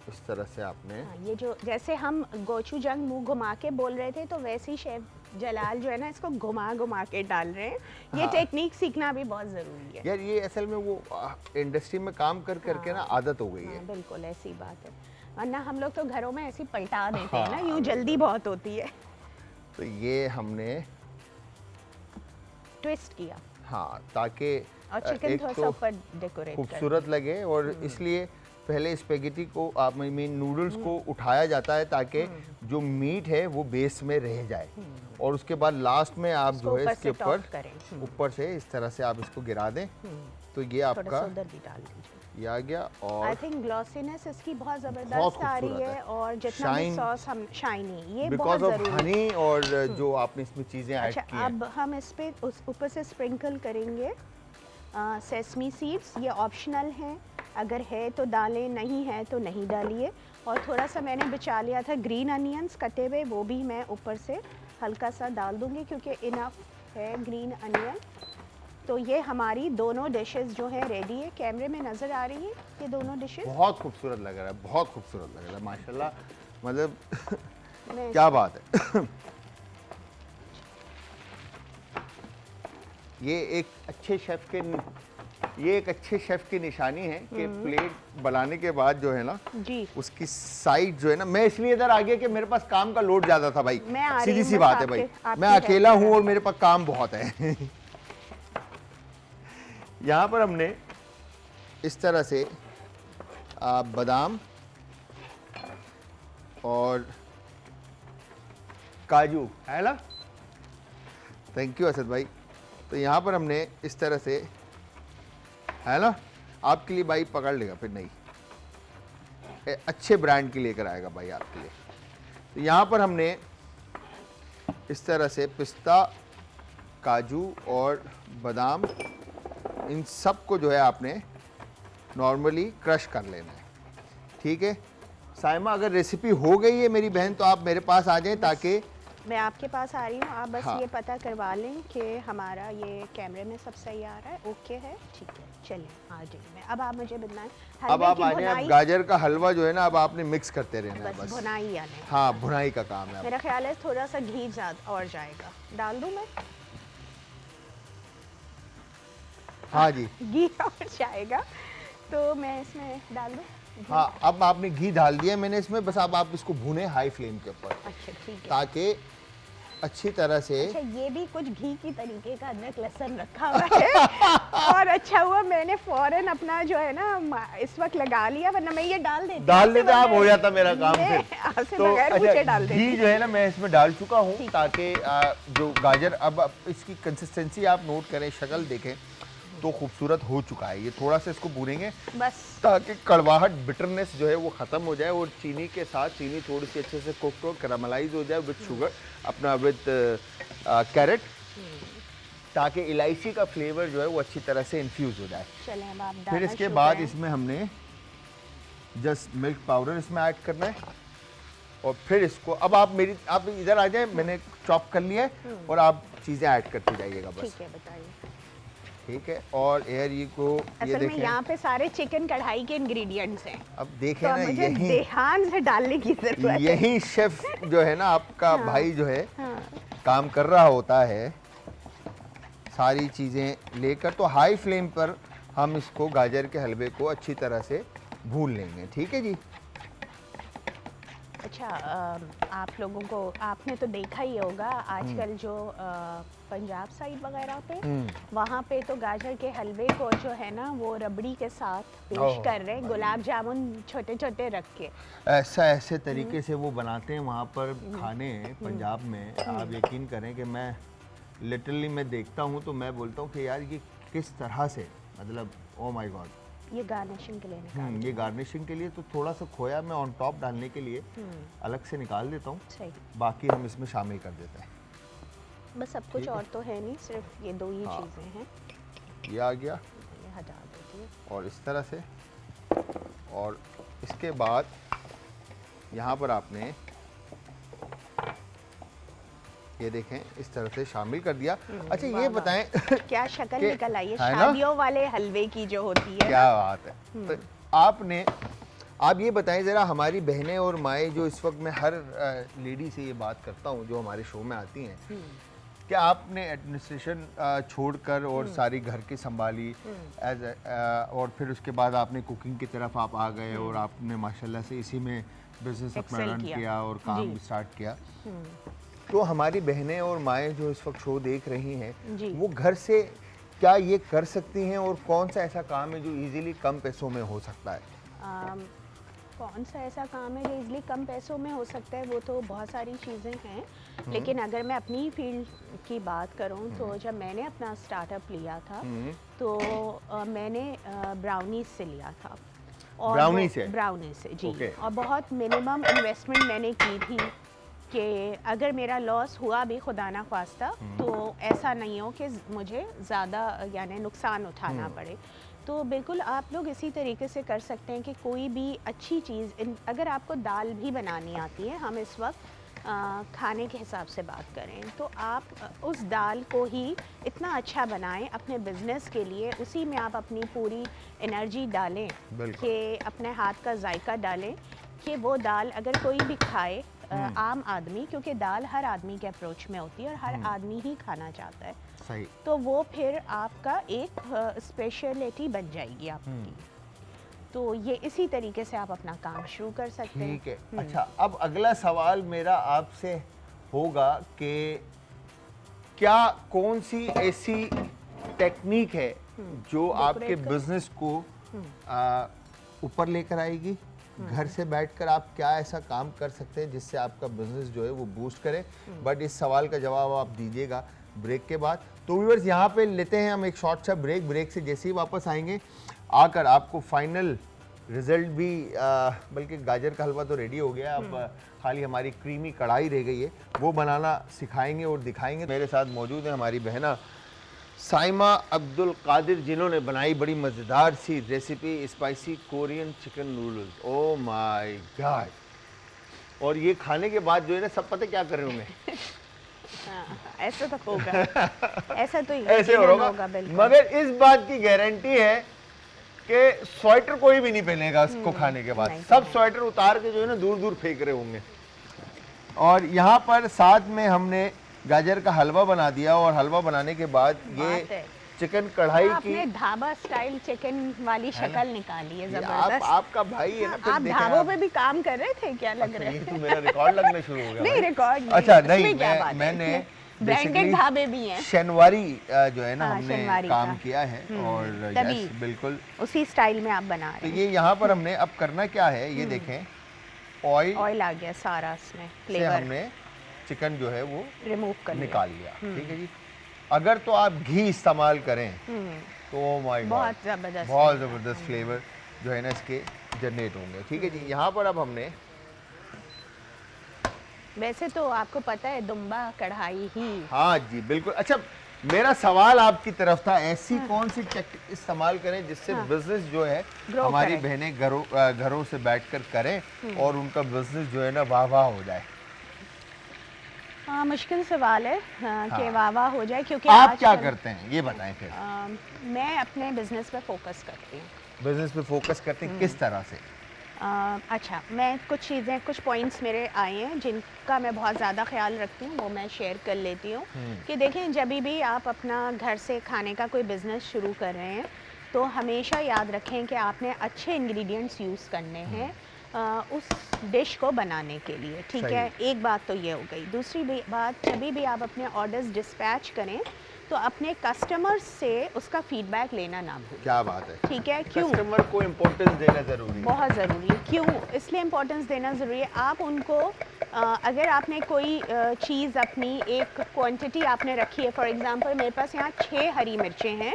इस तरह से आपने, हाँ, ये जो जैसे हम गोचूजैंग मुंह घुमा के बोल रहे थे, तो वैसे ही शेफ जलाल जो है ना इसको घुमा घुमा के डाल रहे हैं। ये हाँ। टेक्निक सीखना भी बहुत ज़रूरी है। यार ये असल में वो इंडस्ट्री में काम कर करके ना आदत हो गई है। हाँ, बिल्कुल ऐसी बात है, वरना हम लोग तो घरों में ऐसी पलटा देते हैं ना, हाँ, यूँ जल्दी बहुत होती है। तो ये हमने ट्विस्ट किया हाँ, ताकि और चिकन एक थोड़ा सा तो ऊपर डेकोरेट कर। खूबसूरत लगे, और इसलिए पहले स्पेगेटी को आप मीन नूडल्स को उठाया जाता है ताकि जो मीट है वो बेस में रह जाए, और उसके बाद लास्ट में आप इसको जो है ऊपर इसके से ऊपर टॉप करें। ऊपर से इस तरह से आप इसको गिरा दें, तो ये थोड़ा आपका सा उधर भी डाल दीजिए। ये आ गया। आई और थिंक ग्लॉसीनेस इसकी बहुत बहुत ज़बरदस्त आ रही खूबसूरत है, है। और जितना भी Shine- सॉस हम शाइनी, ये बिकॉज बहुत ऑफ ज़रूरी है। हनी और जो आपने इसमें चीज़ें ऐड अच्छा, की हैं। अब हम इस पे उस ऊपर से स्प्रिंकल करेंगे सेसमी सीड्स। ये ऑप्शनल हैं, अगर है तो डालें, नहीं है तो नहीं डालिए। और थोड़ा सा मैंने बचा लिया था ग्रीन अनियंस कटे हुए, वो भी मैं ऊपर से हल्का सा डाल दूंगी क्योंकि इनफ है ग्रीन अनियन। तो ये हमारी दोनों डिशेस जो है रेडी है। कैमरे में नज़र आ रही है ये दोनों डिशेस? बहुत खूबसूरत लग रहा है, बहुत खूबसूरत लग रहा है माशाल्लाह, मतलब मैं क्या बात है। ये एक अच्छे शेफ की निशानी है कि प्लेट बनाने के बाद जो है ना जी उसकी साइड जो है ना, मैं इसलिए इधर आ गया कि मेरे पास काम का लोड ज्यादा था भाई, मैं आ रही सीधी हूँ, सी बस बात है भाई, आपके मैं help अकेला हूँ करा। और मेरे पास काम बहुत है। यहाँ पर हमने इस तरह से बादाम और काजू है ना, थैंक यू असद भाई। तो यहाँ पर हमने इस तरह से है ना, आपके लिए भाई पकड़ लेगा फिर नहीं, अच्छे ब्रांड की लेकर आएगा भाई आपके लिए। तो यहाँ पर हमने इस तरह से पिस्ता, काजू और बादाम, इन सब को जो है आपने नॉर्मली क्रश कर लेना है, ठीक है। साइमा अगर रेसिपी हो गई है मेरी बहन तो आप मेरे पास आ जाएं, ताकि मैं आपके पास आ रही हूँ, आप बस हाँ। ये पता करवा लें कि हमारा ये कैमरे में सब सही आ रहा है, ओके है, ठीक है। चलिए आ जाइए, अब आप मुझे बताएं अब हलवे आप की आ जाएं। अब भुनाई, गाजर का हलवा जो है ना, अब आपने मिक्स करते रहना है बस बस। भुनाई आने। हाँ, भुनाई का काम है अब। मेरा ख्याल है थोड़ा सा घी ज़्यादा और जाएगा, डाल दूँ मैं? हाँ जी, घी और जाएगा तो मैं इसमें डाल दूँ? हाँ, अब आपने घी डाल दिया मैंने इसमें, बस अब आप इसको भूने हाई फ्लेम के ऊपर, अच्छा ठीक है। ताकि अच्छी तरह से। अच्छा, ये भी कुछ घी की तरीके का अदरक लहसुन रखा हुआ है। और अच्छा हुआ मैंने फौरन अपना जो है ना इस वक्त लगा लिया, वरना मैं ये डाल देती। आप हो जाता मेरा काम फिर। आपसे तो बगैर पूछे डाल घी देती। जो है ना मैं इसमें डाल चुका हूँ, ठीक है। ताकि जो गाजर, अब इसकी कंसिस्टेंसी आप नोट करें, शक्ल देखें तो खूबसूरत हो चुका है। ये थोड़ा सा इसको भूनेंगे बस ताकि कड़वाहट, बिटरनेस जो है वो ख़त्म हो जाए, और चीनी के साथ, चीनी थोड़ी सी अच्छे से कुक हो, कैरामलाइज हो जाए विद शुगर, अपना विद कैरेट, ताकि इलायची का फ्लेवर जो है वो अच्छी तरह से इन्फ्यूज़ हो जाए। चलें अब आप फिर डालना इसके शुरू बाद करें। इसमें हमने जस्ट मिल्क पाउडर इसमें ऐड करना है, और फिर इसको, अब आप इधर आ जाए, मैंने चॉप कर लिया है, और आप चीज़ें ऐड करते जाइएगा बस, ठीक है, बताइए। ठीक है। और एयर ये को ये असल में देखें, यहाँ पे सारे चिकन कढ़ाई के इंग्रेडिएंट्स हैं, अब देखें तो ना, मुझे यही ध्यान से डालने की जरूरत है। यही शेफ जो है ना आपका भाई जो है हाँ, काम कर रहा होता है, सारी चीज़ें लेकर। तो हाई फ्लेम पर हम इसको गाजर के हलवे को अच्छी तरह से भून लेंगे, ठीक है जी। अच्छा, आप लोगों को, आपने तो देखा ही होगा आजकल जो पंजाब साइड वगैरह पे, वहाँ पे तो गाजर के हलवे को जो है ना वो रबड़ी के साथ पेश ओह, कर रहे हैं, गुलाब जामुन छोटे छोटे रख के। ऐसे तरीके से वो बनाते हैं वहाँ पर खाने पंजाब में, आप यकीन करें कि मैं लिटरली मैं देखता हूँ तो मैं बोलता हूँ कि यार ये किस तरह से, मतलब ओ माय गॉड। ये गार्निशिंग के लिए निकाल। ये गार्निशिंग के लिए, तो थोड़ा सा खोया मैं ऑन टॉप डालने के लिए अलग से निकाल देता हूँ, सही, बाकी हम इसमें शामिल कर देते हैं। बस अब कुछ ठीक है। और तो है नहीं, सिर्फ ये दो ही हाँ। चीज़ें हैं। ये आ गया, ये हटा देती हूँ। और इस तरह से, और इसके बाद यहाँ पर आपने ये देखें इस तरह से शामिल कर दिया। अच्छा ये बताएं क्या शक्ल कि- निकल आई है है ना? शादियों वाले हलवे की जो होती है। क्या बात है। तो आपने आप ये बताएं ज़रा, हमारी बहनें और माएँ जो इस वक्त मैं हर लेडी से ये बात करता हूँ जो हमारे शो में आती हैं, कि आपने एडमिनिस्ट्रेशन छोड़कर और सारी घर की संभाली एज और फिर उसके बाद आपने कुकिंग की तरफ आप आ गए और आपने माशाल्लाह से इसी में बिजनेस अपना Excel रन किया। किया और काम जी। भी स्टार्ट किया। तो हमारी बहनें और माएँ जो इस वक्त शो देख रही हैं, जी। वो घर से क्या ये कर सकती हैं और कौन सा ऐसा काम है जो इजीली कम पैसों में हो सकता है? कौन सा ऐसा काम है जो इजली कम पैसों में हो सकता है? वो तो बहुत सारी चीज़ें हैं, लेकिन अगर मैं अपनी फील्ड की बात करूं तो जब मैंने अपना स्टार्टअप लिया था तो मैंने ब्राउनीज से लिया था। और ब्राउनी वो- से? ब्राउनी से, जी। ओके। और बहुत मिनिमम इन्वेस्टमेंट मैंने की थी कि अगर मेरा लॉस हुआ भी खुदा ना ख्वास्ता तो ऐसा नहीं हो कि मुझे ज़्यादा यानी नुकसान उठाना पड़े। तो बिल्कुल आप लोग इसी तरीके से कर सकते हैं कि कोई भी अच्छी चीज़, अगर आपको दाल भी बनानी आती है, हम इस वक्त खाने के हिसाब से बात करें तो आप उस दाल को ही इतना अच्छा बनाएं अपने बिजनेस के लिए, उसी में आप अपनी पूरी एनर्जी डालें बिल्कुल। कि अपने हाथ का जायका डालें कि वो दाल अगर कोई भी खाए, आम आदमी, क्योंकि दाल हर आदमी के अप्रोच में होती है और हर आदमी ही खाना चाहता है, सही। तो वो फिर आपका एक स्पेशलिटी बन जाएगी आपकी। तो ये इसी तरीके से आप अपना काम शुरू कर सकते हैं। ठीक है। अच्छा, अब अगला सवाल मेरा आपसे होगा कि क्या कौन सी ऐसी टेक्निक है जो आपके बिजनेस को ऊपर लेकर आएगी? घर से बैठकर आप क्या ऐसा काम कर सकते हैं जिससे आपका बिजनेस जो है वो बूस्ट करे? बट इस सवाल का जवाब आप दीजिएगा ब्रेक के बाद। तो व्यूअर्स, यहाँ पे लेते हैं हम एक शॉर्ट सा ब्रेक। ब्रेक से जैसे ही वापस आएंगे, आकर आपको फाइनल रिजल्ट भी बल्कि गाजर का हलवा तो रेडी हो गया, अब खाली हमारी क्रीमी कढ़ाई रह गई है, वो बनाना सिखाएंगे और दिखाएंगे। मेरे साथ मौजूद है हमारी बहना साइमा अब्दुल कादिर, जिन्होंने बनाई बड़ी मज़ेदार सी recipe spicy Korean chicken noodles. Oh my god! और ये खाने के बाद जो है ना, सब पता क्या कर रहे होंगे? हाँ, ऐसा तो होगा, ऐसा तो ऐसे यकीनन होगा। बिल्कुल। मगर इस बात की गारंटी है कि स्वेटर कोई भी नहीं पहनेगा इसको खाने के बाद। नहीं सब स्वेटर उतार के जो है ना दूर दूर फेंक रहे होंगे। और यहाँ पर साथ में हमने गाजर का हलवा बना दिया और हलवा बनाने के बाद ये बात है। चिकन कढ़ाई की, आपने ढाबा स्टाइल चिकन वाली शक्ल निकाली है, आप जबरदस्त। आपका भाई है ना, फिर आप देखा ढाबों आप। पे भी काम कर रहे थे क्या? लग अच्छा, रहा ये है तो मेरा रिकॉर्ड लगना शुरू हो गया नहीं, भाई। रिकॉर्ड नहीं, अच्छा इसमें नहीं, क्या बात है? मैंने ब्रांडेड basically ढाबे भी हैं, शनिवारी जो है ना, हाँ, हमने शनिवारी काम का। किया है और तभी। यस बिल्कुल। उसी स्टाइल में आप बना तो रहे हैं। ये यहाँ पर हमने अब करना क्या है, ये देखें, ऑयल ऑयल आ गया सारा, इसमें से फ्लेवर हमने चिकन जो है वो रिमूव कर लिया। निकाल लिया। ठीक है जी। अगर तो आप घी इस्तेमाल करें तो माय गॉड, बहुत ज़बरदस्त बहुत ज़बरदस्त फ्लेवर जो है ना इसके जनरेट होंगे। ठीक है जी। यहाँ पर अब हमने, वैसे तो आपको पता है दुम्बा कढ़ाई ही। हाँ जी बिल्कुल। अच्छा, मेरा सवाल आपकी तरफ था, ऐसी कौन सी टेक्निक इस्तेमाल करें जिससे बिजनेस जो है Grow हमारी करें। बहनें घरों से बैठकर करें और उनका बिजनेस जो है ना वाह वाह हो जाए? हाँ, मुश्किल सवाल है कि वाह वाह हो जाए, क्योंकि आप क्या आजकल, करते हैं ये बताएं फिर। मैं अपने बिजनेस पे फोकस करती हूँ। बिजनेस पे फोकस करते हैं किस तरह से? अच्छा, मैं कुछ चीज़ें, कुछ पॉइंट्स मेरे आए हैं जिनका मैं बहुत ज़्यादा ख्याल रखती हूँ, वो मैं शेयर कर लेती हूँ। कि देखें, जब भी आप अपना घर से खाने का कोई बिज़नेस शुरू कर रहे हैं तो हमेशा याद रखें कि आपने अच्छे इंग्रेडिएंट्स यूज़ करने हैं उस डिश को बनाने के लिए। ठीक सही। है, एक बात तो ये हो गई। दूसरी बात, जब भी आप अपने ऑर्डर्स डिस्पैच करें तो अपने कस्टमर्स से उसका फीडबैक लेना ना भूलें। क्या बात है। ठीक है, क्यों? कस्टमर को इम्पोर्टेंस देना जरूरी है। बहुत ज़रूरी है। क्यों इसलिए इम्पोर्टेंस देना ज़रूरी है? आप उनको अगर आपने कोई चीज़ अपनी एक क्वांटिटी आपने रखी है, फॉर एग्जांपल मेरे पास यहाँ 6 हरी मिर्चें हैं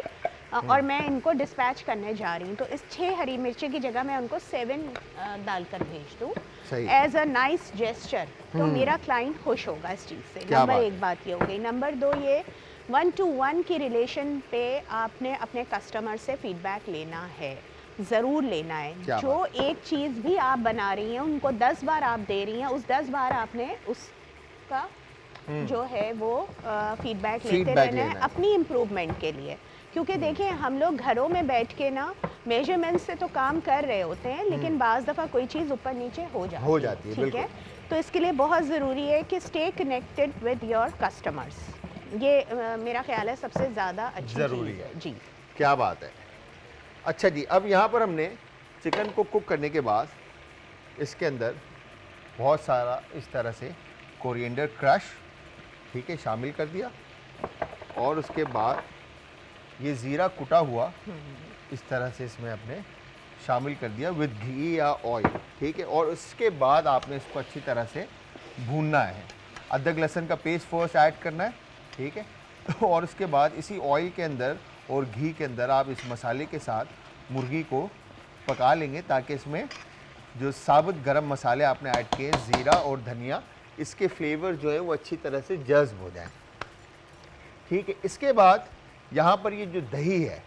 और मैं इनको डिस्पैच करने जा रही हूँ, तो इस 6 हरी मिर्ची की जगह मैं उनको 7 डालकर भेज दूँ सही। एज अ नाइस जेस्चर, तो मेरा क्लाइंट खुश होगा इस चीज़ से। क्या नंबर बात 1 बात ये हो गई। नंबर 2, ये 1 to 1 की रिलेशन पे आपने अपने कस्टमर से फीडबैक लेना है, ज़रूर लेना है। क्या जो एक चीज़ भी आप बना रही हैं उनको 10 बार आप दे रही हैं, उस 10 बार आपने उसका जो है वो फीडबैक लेते Feedback रहना लेना है है। अपनी इम्प्रूवमेंट के लिए। क्योंकि देखिए, हम लोग घरों में बैठ के ना मेजरमेंट से तो काम कर रहे होते हैं, लेकिन बाज़ दफ़ा कोई चीज़ ऊपर नीचे हो जाती है, ठीक है। तो इसके लिए बहुत ज़रूरी है कि stay connected with your customers. ये मेरा ख्याल है सबसे ज़्यादा अच्छी ज़रूरी चीज़ है। जी। क्या बात है। अच्छा जी, अब यहाँ पर हमने चिकन को कुक करने के बाद इसके अंदर बहुत सारा इस तरह से कोरिएंडर क्रश, ठीक है, शामिल कर दिया, और उसके बाद ये ज़ीरा कुटा हुआ इस तरह से इसमें आपने शामिल कर दिया विद घी या ऑयल, ठीक है। और उसके बाद आपने इसको अच्छी तरह से भूनना है। अदरक लहसुन का पेस्ट फर्स्ट ऐड करना है, ठीक है। और उसके बाद इसी ऑयल के अंदर और घी के अंदर आप इस मसाले के साथ मुर्गी को पका लेंगे, ताकि इसमें जो साबुत गरम मसाले आपने ऐड किए, ज़ीरा और धनिया, इसके फ्लेवर जो है वो अच्छी तरह से जज्ब हो जाए, ठीक है। इसके बाद यहाँ पर ये जो दही है,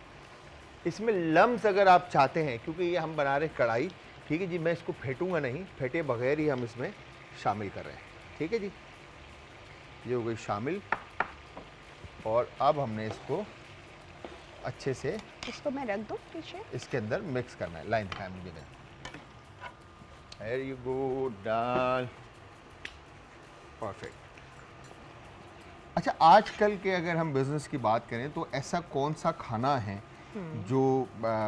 इसमें लम्स अगर आप चाहते हैं, क्योंकि ये हम बना रहे कढ़ाई, ठीक है जी, मैं इसको फेंटूंगा नहीं, फेंटे बगैर ही हम इसमें शामिल कर रहे हैं, ठीक है जी। ये हो गई शामिल, और अब हमने इसको अच्छे से इसको मैं रख दूँ पीछे, इसके अंदर मिक्स करना है। लाइन दिखाएं मुझे, Here you go, dal, perfect. अच्छा, आजकल के अगर हम बिज़नेस की बात करें तो ऐसा कौन सा खाना है जो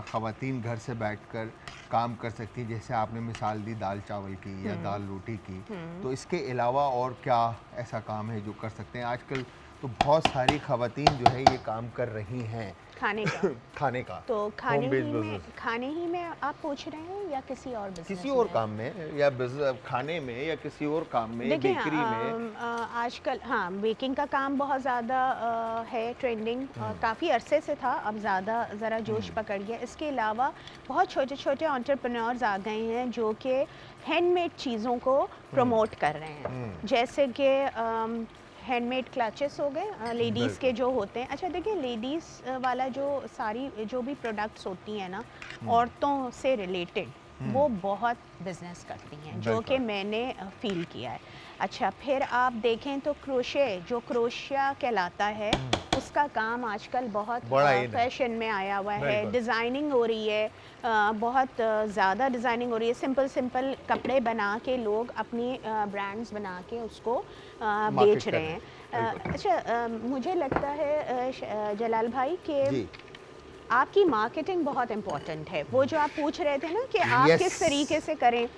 ख़वातीन घर से बैठकर काम कर सकती हैं? जैसे आपने मिसाल दी दाल चावल की या दाल रोटी की, तो इसके अलावा और क्या ऐसा काम है जो कर सकते हैं? आजकल तो बहुत सारी ख़वातीन जो है ये काम कर रही हैं खाने का। खाने का, तो Home based business। खाने ही में आप पूछ रहे हैं या किसी और बिजनेस किसी और काम में, या खाने में, या किसी और काम में, देखिए, बेकरी में? आजकल हाँ, बेकिंग का काम बहुत ज़्यादा है ट्रेंडिंग, काफ़ी अरसे से था, अब ज़्यादा ज़रा जोश पकड़ गया। इसके अलावा बहुत छोटे छोटे एंटरप्रेन्योर्स आ गए हैं जो कि हैंडमेड चीज़ों को प्रमोट कर रहे हैं, जैसे कि हैंडमेड क्लचेस हो गए लेडीज़ के जो होते हैं। अच्छा देखिए, लेडीज़ वाला जो सारी जो भी प्रोडक्ट्स होती हैं ना, औरतों से रिलेटेड, वो बहुत बिजनेस करती हैं, जो कि मैंने फील किया है। अच्छा, फिर आप देखें तो क्रोशिया कहलाता है, उसका काम आजकल बहुत फैशन में आया हुआ है। डिज़ाइनिंग हो रही है, बहुत ज़्यादा डिज़ाइनिंग हो रही है। सिंपल कपड़े बना के लोग अपनी ब्रांड्स बना के उसको बेच रहे हैं। अच्छा, मुझे लगता है जलाल भाई कि आपकी मार्केटिंग बहुत इम्पोर्टेंट है। वो जो आप पूछ रहे थे ना कि आप किस तरीके से करें,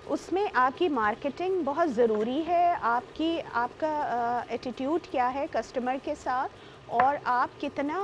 उसमें आपकी मार्केटिंग बहुत ज़रूरी है। आपका एटीट्यूड क्या है कस्टमर के साथ, और आप कितना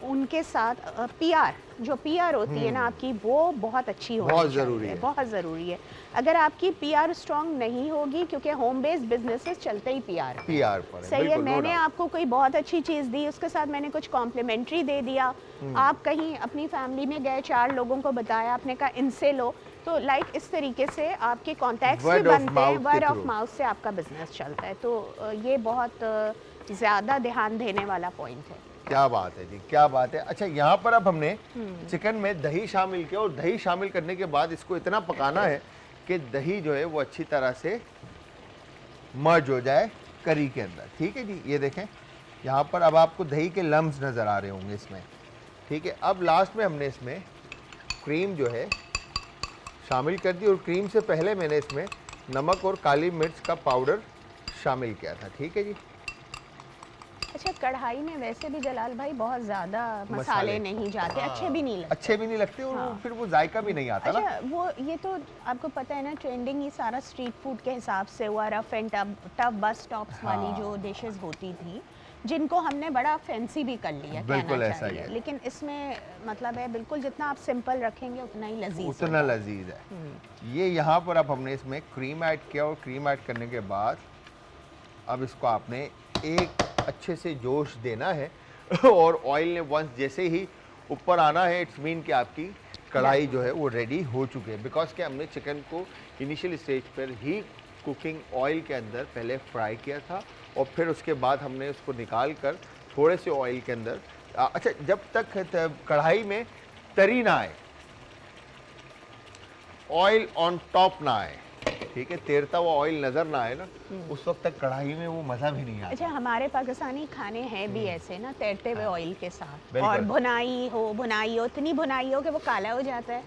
उनके साथ पीआर होती है ना आपकी, वो बहुत अच्छी होनी बहुत चाहिए, ज़रूरी है। बहुत ज़रूरी है। अगर आपकी पीआर स्ट्रॉन्ग नहीं होगी, क्योंकि होम बेस्ड बिजनेसेस चलते ही पीआर पर सही है। मैंने आपको कोई बहुत अच्छी चीज़ दी, उसके साथ मैंने कुछ कॉम्प्लीमेंट्री दे दिया, आप कहीं अपनी फैमिली में गए, 4 लोगों को बताया, आपने कहा इनसे लो, तो लाइक इस तरीके से आपके कॉन्टैक्ट्स भी बनते हैं, वर्ड ऑफ माउथ से आपका बिजनेस चलता है। तो ये बहुत ज़्यादा ध्यान देने वाला पॉइंट है। क्या बात है जी, क्या बात है। अच्छा, यहाँ पर अब हमने चिकन में दही शामिल किया, और दही शामिल करने के बाद इसको इतना पकाना है कि दही जो है वो अच्छी तरह से मर्ज हो जाए करी के अंदर, ठीक है जी। ये देखें, यहाँ पर अब आपको दही के लम्स नज़र आ रहे होंगे इसमें, ठीक है। अब लास्ट में हमने इसमें क्रीम जो है शामिल कर दी, और क्रीम से पहले मैंने इसमें नमक और काली मिर्च का पाउडर शामिल किया था, ठीक है जी। अच्छा, कढ़ाई में वैसे भी जलाल भाई बहुत ज़्यादा मसाले नहीं जाते, अच्छे भी नहीं लगते, और फिर वो जायका भी नहीं आता। अच्छा, वो ये तो आपको पता है ना, ट्रेंडिंग ये सारा स्ट्रीट फूड के हिसाब से हुआ। Rough and tough bus stops वाली जो डिशेस होती थी, जिनको हमने बड़ा फैंसी भी कर लिया, बिल्कुल ऐसा ही है। लेकिन इसमें मतलब है, बिल्कुल जितना आप सिंपल रखेंगे उतना ही लजीज है। ये यहाँ पर अब हमने इसमें क्रीम ऐड किया, और क्रीम ऐड करने के बाद अब इसको आपने एक अच्छे से जोश देना है, और ऑयल ने वंस जैसे ही ऊपर आना है, इट्स मीन कि आपकी कढ़ाई जो है वो रेडी हो चुकी है। बिकॉज कि हमने चिकन को इनिशियल स्टेज पर ही कुकिंग ऑयल के अंदर पहले फ्राई किया था, और फिर उसके बाद हमने उसको निकाल कर थोड़े से ऑयल के अंदर, अच्छा, जब तक कढ़ाई में तरी ना आए, ऑयल ऑन टॉप ना आए, ठीक है, तैरता हुआ ऑयल नजर ना आए ना, उस वक्त तक कढ़ाई में वो मजा भी नहीं आता। अच्छा, हमारे पाकिस्तानी खाने हैं भी ऐसे ना, तैरते हुए ऑयल के साथ, बिल्कुल। और भुनाई हो, इतनी भुनाई हो कि वो काला हो जाता है,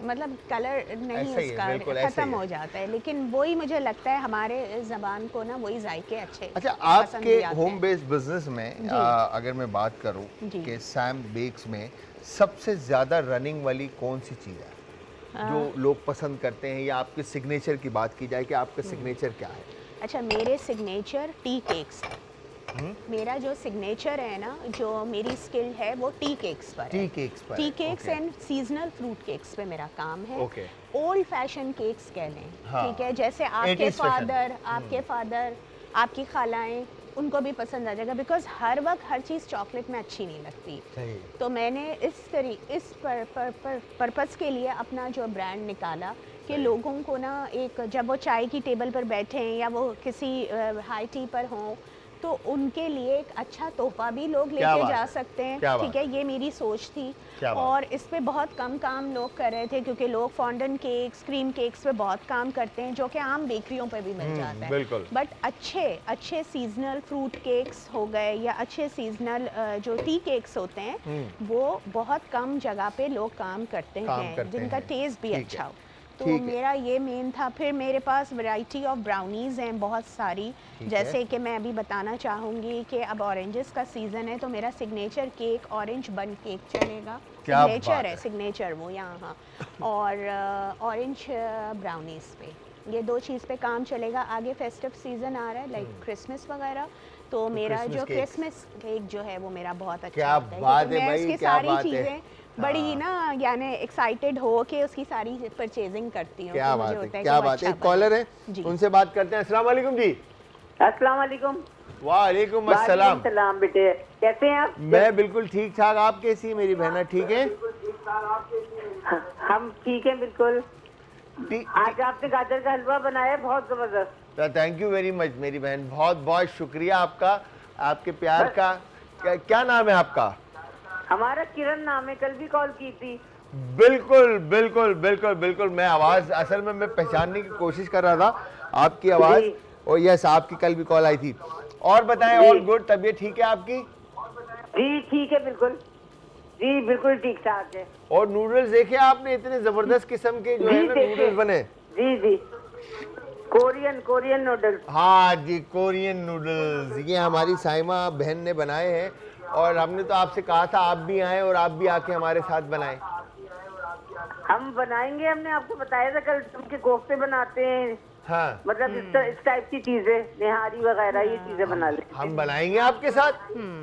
मतलब कलर नहीं ऐसा ही है, उसका बिल्कुल ऐसा खत्म ही है। हो जाता है। लेकिन वही मुझे लगता है हमारे ज़बान को ना वही जायके अच्छे अच्छा, पसंद भी आपके आते होम हैं। बेस्ड बिजनेस में जी। अगर मैं बात करूं जी। कि सैम बेक्स में सबसे ज्यादा रनिंग वाली कौन सी चीज़ है जो लोग पसंद करते हैं, या आपके सिग्नेचर की बात की जाए कि आपका सिग्नेचर क्या है? अच्छा, मेरे सिग्नेचर टी केक्स है। मेरा जो सिग्नेचर है ना, जो मेरी स्किल है वो टी केक्स पर टी है। केक्स पर टी है, cakes okay. And seasonal fruit cakes पे मेरा काम है। ओके। ओल्ड फैशन केक्स कह लें, हाँ। ठीक है, जैसे आपके 80s fashion। फादर, आपकी खालाएं, उनको भी पसंद आ जाएगा, बिकॉज हर वक्त हर चीज़ चॉकलेट में अच्छी नहीं लगती। सही। तो मैंने इस पर्पस के लिए अपना जो ब्रांड निकाला कि लोगों को ना, एक जब वो चाय की टेबल पर बैठे हैं या वो किसी हाई टी पर हों, तो उनके लिए एक अच्छा तोहफा भी लोग क्या लेके बात जा है, सकते हैं, क्या बात ठीक है, ये मेरी सोच थी। क्या बात और इस पे बहुत कम काम लोग कर रहे थे, क्योंकि लोग फॉन्डन केक्स, क्रीम केक्स पे बहुत काम करते हैं, जो कि आम बेकरियों पे भी मिल जाता है। बिल्कुल। बट अच्छे सीजनल फ्रूट केक्स हो गए, या अच्छे सीजनल जो टी केक्स होते हैं, वो बहुत कम जगह पे लोग काम करते हैं, जिनका हैं। टेस्ट भी ठीक है, अच्छा हो। तो ठीक है। मेरा ये मेन था। फिर मेरे पास वैरायटी ऑफ ब्राउनीज़ हैं बहुत सारी, ठीक जैसे है। कि मैं अभी बताना चाहूँगी कि अब ऑरेंजेस का सीज़न है, तो मेरा सिग्नेचर केक ऑरेंज बन केक चलेगा। क्या बात सिग्नेचर है। है, सिग्नेचर वो यहाँ। और ऑरेंज ब्राउनीज़ पे, ये दो चीज़ पे काम चलेगा। आगे फेस्टिव सीज़न आ रहा है, लाइक क्रिसमस वगैरह, तो मेरा Christmas जो cakes। क्रिसमस केक जो है वो मेरा बहुत अच्छा क्या होता है, बात क्योंकि है मैं भाई, उसकी क्या सारी बात है। चीज़ें बड़ी ना, यानी एक्साइटेड हो के उसकी सारी परचेजिंग करती हूँ। क्या तो बात मुझे है, होता है क्या कि वो बात अच्छा है। एक बने। कॉलर है, जी। उनसे बात करते हैं। अस्सलाम वालेकुम जी। अस्सलाम वालेकुम। वालेकुम अस्सलाम। सलाम बेटे, कैसे हैं आप? मैं बिल्कुल ठीक ठाक, आप कैसी है मेरी बहना, ठीक है? हम ठीक हैं बिल्कुल। ठीक। आज आपने गाजर का हलवा बनाया है, बहुत जबरदस्त। थैंक यू वेरी मच मेरी बहन, बहुत बहुत शुक्रिया आपका, आपके प्यार का। क्या नाम है आपका? हमारा किरण नाम है, कल भी कॉल की थी। बिल्कुल बिल्कुल बिल्कुल बिल्कुल, मैं आवाज़ असल में मैं पहचानने की कोशिश कर रहा था आपकी आवाज़, जी। और यस, आपकी कल भी कॉल आई थी। और बताएं, जी। ऑल गुड, तबीयत ठीक है आपकी? जी ठीक है, बिल्कुल जी, बिल्कुल ठीक ठाक है। और नूडल्स देखे आपने, इतने जबरदस्त किस्म के जो है जी ना देखे। नूडल्स बने। जी जी, कोरियन नूडल्स। हाँ जी, कोरियन नूडल्स, ये हमारी साइमा बहन ने बनाए हैं, और हमने तो आपसे कहा था आप भी आएं और आप भी आके हमारे साथ बनाएं। हम बनाएंगे, हमने आपको बताया था कल, उनके कोफ्ते बनाते हैं, हाँ, मतलब इस टाइप की चीजें, निहारी वगैरह ये चीजें बना ले। हम बनाएंगे आपके साथ,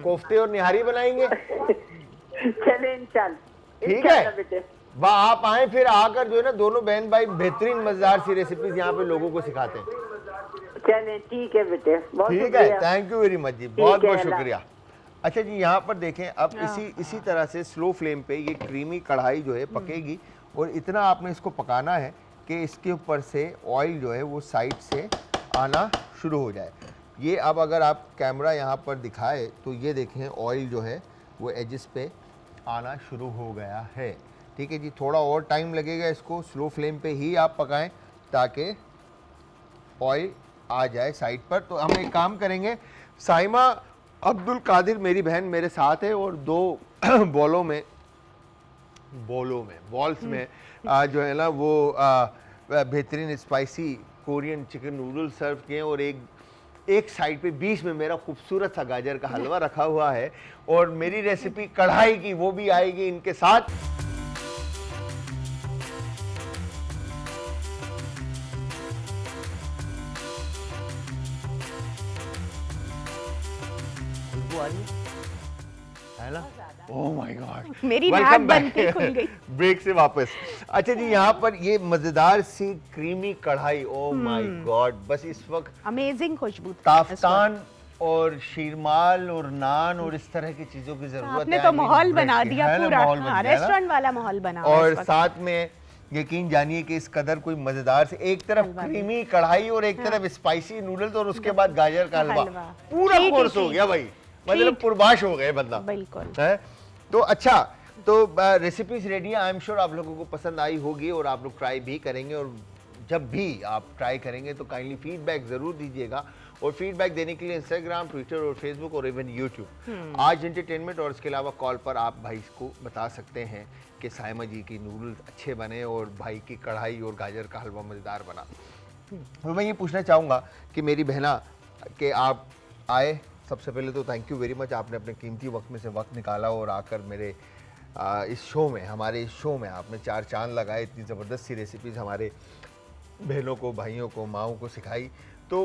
कोफ्ते और निहारी बनाएंगे। चले इंशाल्लाह। ठीक इंशाल्लाह है, बेटे। वाह, आप आए, फिर आकर जो है ना दोनों बहन भाई बेहतरीन मजेदार सी रेसिपीज यहाँ पे लोगों को सिखाते हैं। चले ठीक है बेटे, बहुत ठीक है, शुक्रिया। थैंक यू वेरी मच जी, बहुत है, बहुत अल्लाह। शुक्रिया। अच्छा जी, यहाँ पर देखें, अब इसी तरह से स्लो फ्लेम पे ये क्रीमी कढ़ाई जो है पकेगी, और इतना आपने इसको पकाना है कि इसके ऊपर से ऑयल जो है वो साइड से आना शुरू हो जाए। ये अब अगर आप कैमरा यहाँ पर दिखाए तो ये देखें, ऑयल जो है वो एजिस पे आना शुरू हो गया है। ठीक है जी, थोड़ा और टाइम लगेगा, इसको स्लो फ्लेम पे ही आप पकाएं ताकि ऑयल आ जाए साइड पर। तो हम एक काम करेंगे, साइमा अब्दुल कादिर मेरी बहन मेरे साथ है, और दो बॉल्स में जो है ना वो बेहतरीन स्पाइसी कोरियन चिकन नूडल सर्व किए, और एक साइड पे बीच में मेरा खूबसूरत सा गाजर का हलवा रखा हुआ है, और मेरी रेसिपी कढ़ाई की वो भी आएगी इनके साथ। खुशबू आ रही है ना? ओह माय गॉड, मेरी नाक बन के खुल गई। ब्रेक से वापस। अच्छा जी, यहाँ पर ये मजेदार सी क्रीमी कढ़ाई, ओह माय गॉड, बस इस वक्त अमेजिंग खुशबू। ताफ्तान और शीरमाल और नान और इस तरह की चीजों की जरूरत है। आपने तो माहौल बना दिया है ना, पूरा, माहौल बन हाँ, गया ना? रेस्टोरेंट वाला माहौल बना हुआ है और इस वक्त। साथ में यकीन जानिए कि इस कदर कोई मजेदार से, एक तरफ हलवा क्रीमी कढ़ाई और एक तरफ स्पाइसी नूडल्स, और उसके बाद गाजर का हलवा, हलवा। पूरा Treat ही कोर्स हो treat। गया भाई, मतलब Treat। पुरबाश हो गए बंदा। बिल्कुल। है तो अच्छा, तो रेसिपीज रेडी है, आई एम श्योर आप लोगों को पसंद आई होगी और आप लोग ट्राई भी करेंगे, और जब भी आप ट्राई करेंगे तो काइंडली फीडबैक ज़रूर दीजिएगा, और फीडबैक देने के लिए इंस्टाग्राम, ट्विटर और फेसबुक और इवन यूट्यूब आज एंटरटेनमेंट, और इसके अलावा कॉल पर आप भाई को बता सकते हैं कि साइमा जी की नूडल्स अच्छे बने और भाई की कढ़ाई और गाजर का हलवा मज़ेदार बना। तो मैं ये पूछना चाहूँगा कि मेरी बहना कि आप आए, सबसे पहले तो थैंक यू वेरी मच, आपने अपने कीमती वक्त में से वक्त निकाला और आकर मेरे इस शो में, हमारे इस शो में आपने 4 चांद लगाए, इतनी ज़बरदस्त सी रेसिपीज़ हमारे बहनों को, भाइयों को, माओं को सिखाई। तो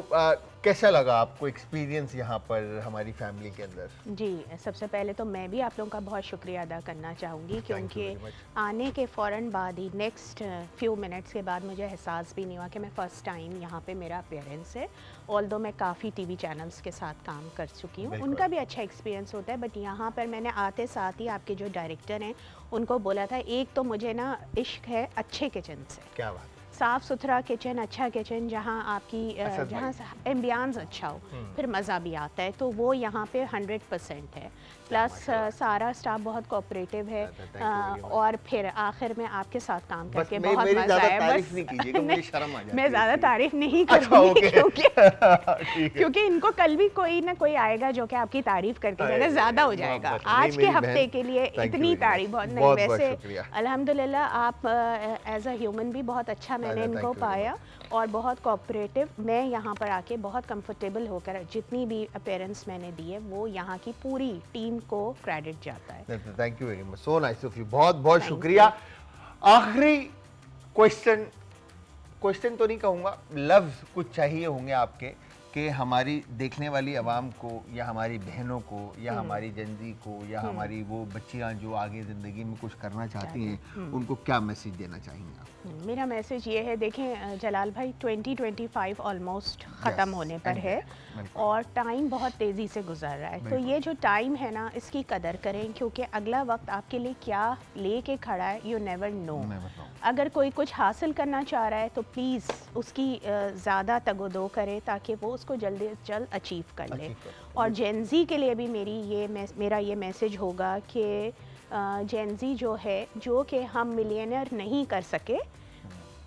कैसा लगा आपको एक्सपीरियंस यहाँ पर हमारी फैमिली के अंदर? जी, सबसे पहले तो मैं भी आप लोगों का बहुत शुक्रिया अदा करना चाहूँगी, क्योंकि very much. आने के फ़ौरन बाद ही नेक्स्ट फ्यू मिनट्स के बाद मुझे एहसास भी नहीं हुआ कि मैं फ़र्स्ट टाइम यहाँ पे मेरा अपीयरेंस है। ऑल्दो मैं काफ़ी टीवी चैनल्स के साथ काम कर चुकी हूँ, बिल्कुल। उनका भी अच्छा एक्सपीरियंस होता है, बट यहाँ पर मैंने आते साथ ही आपके जो डायरेक्टर हैं उनको बोला था, एक तो मुझे ना इश्क है अच्छे किचन से, क्या बात, साफ़ सुथरा किचन, अच्छा किचन, जहाँ आपकी असद जहाँ एम्बियंस अच्छा हो, फिर मज़ा भी आता है, तो वो यहाँ पे 100% है। प्लस सारा स्टाफ बहुत कोऑपरेटिव है, Thank you very much. और फिर आखिर में आपके साथ काम बस करके मेरी बहुत मज़ा ज़्यादा आया। तारीफ बस नहीं कीजिएगा, मुझे शर्म आ जाती मैं है ज़्यादा इसलिए। तारीफ नहीं अच्छा, करूँगी, ओके। क्योंकि ठीक है। क्योंकि इनको कल भी कोई ना कोई आएगा जो कि आपकी तारीफ करके अरे, जाएगा, ज़्यादा हो मोहब्बत जाएगा। है। आज नहीं, के मेरी हफ्ते बहन, के लिए thank you इतनी very तारीफ much। बहुत नहीं, बहुत वैसे शुक्रिया। अल्हम्दुलिल्लाह आप एज अ ह्यूमन भी बहुत अच्छा मैंने thank इनको you very पाया, और बहुत कोऑपरेटिव। मैं यहाँ पर आके बहुत कंफर्टेबल होकर जितनी भी अपीयरेंस मैंने दी है वो यहाँ की पूरी टीम को क्रेडिट जाता है। Thank you very much, so nice of you, बहुत बहुत Thank शुक्रिया। आखिरी क्वेश्चन तो नहीं कहूँगा, लफ्ज़ कुछ चाहिए होंगे आपके कि हमारी देखने वाली आवाम को, या हमारी बहनों को, या हमारी जंजी को, या हमारी वो बच्चियाँ जो आगे ज़िंदगी में कुछ करना चाहती हैं, उनको क्या मैसेज देना चाहेंगे आप? मेरा मैसेज ये है, देखें जलाल भाई, 2025 ऑलमोस्ट ख़त्म होने पर है, बिल्कुल। और टाइम बहुत तेज़ी से गुजर रहा है, तो ये जो टाइम है ना, इसकी कदर करें, क्योंकि अगला वक्त आपके लिए क्या लेके खड़ा है, यू नेवर नो। अगर कोई कुछ हासिल करना चाह रहा है तो प्लीज़ उसकी ज़्यादा तगोदो करे, ताकि वो उसको जल्दी से जल्द अचीव कर ले। और जेनजी के लिए भी मेरा ये मैसेज होगा कि जेनजी जो है, जो कि हम मिलियनर नहीं कर सके,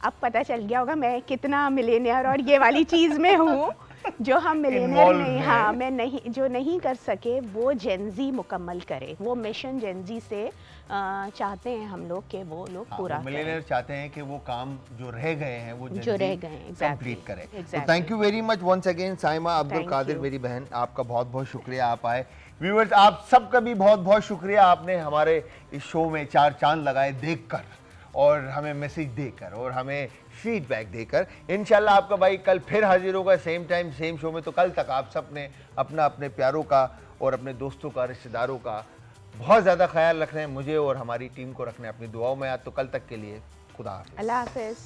अब पता चल गया होगा मैं कितना मिलियनर और ये वाली चीज़ में हूँ, जो हम मिलियनर नहीं, हाँ मैं नहीं, जो नहीं कर सके वो जेनजी मुकम्मल करे। वो मिशन जेनजी से चाहते हैं हम लोग कि वो लोग पूरा करें। मिलियनेयर चाहते हैं कि वो काम जो रह गए हैं वो जो रह गए हैं, कंप्लीट करें। exactly. तो thank you very much once again Saima Abdul Qadir, you. मेरी बहन, आपका बहुत बहुत शुक्रिया आप आए। व्यूअर्स, आप सबका भी बहुत बहुत शुक्रिया, आपने हमारे इस शो में 4 चांद लगाए देखकर, और हमें मैसेज देकर, और हमें फीडबैक देकर। इंशाल्लाह आपका भाई कल फिर हाजिर होगा, सेम टाइम सेम शो में। तो कल तक आप सब ने अपने प्यारों का और अपने दोस्तों का, रिश्तेदारों का बहुत ज़्यादा ख्याल रखना है, मुझे और हमारी टीम को रखना है अपनी दुआओं में याद। तो कल तक के लिए खुदा हाफिज़। अल्लाह हाफ़िज़।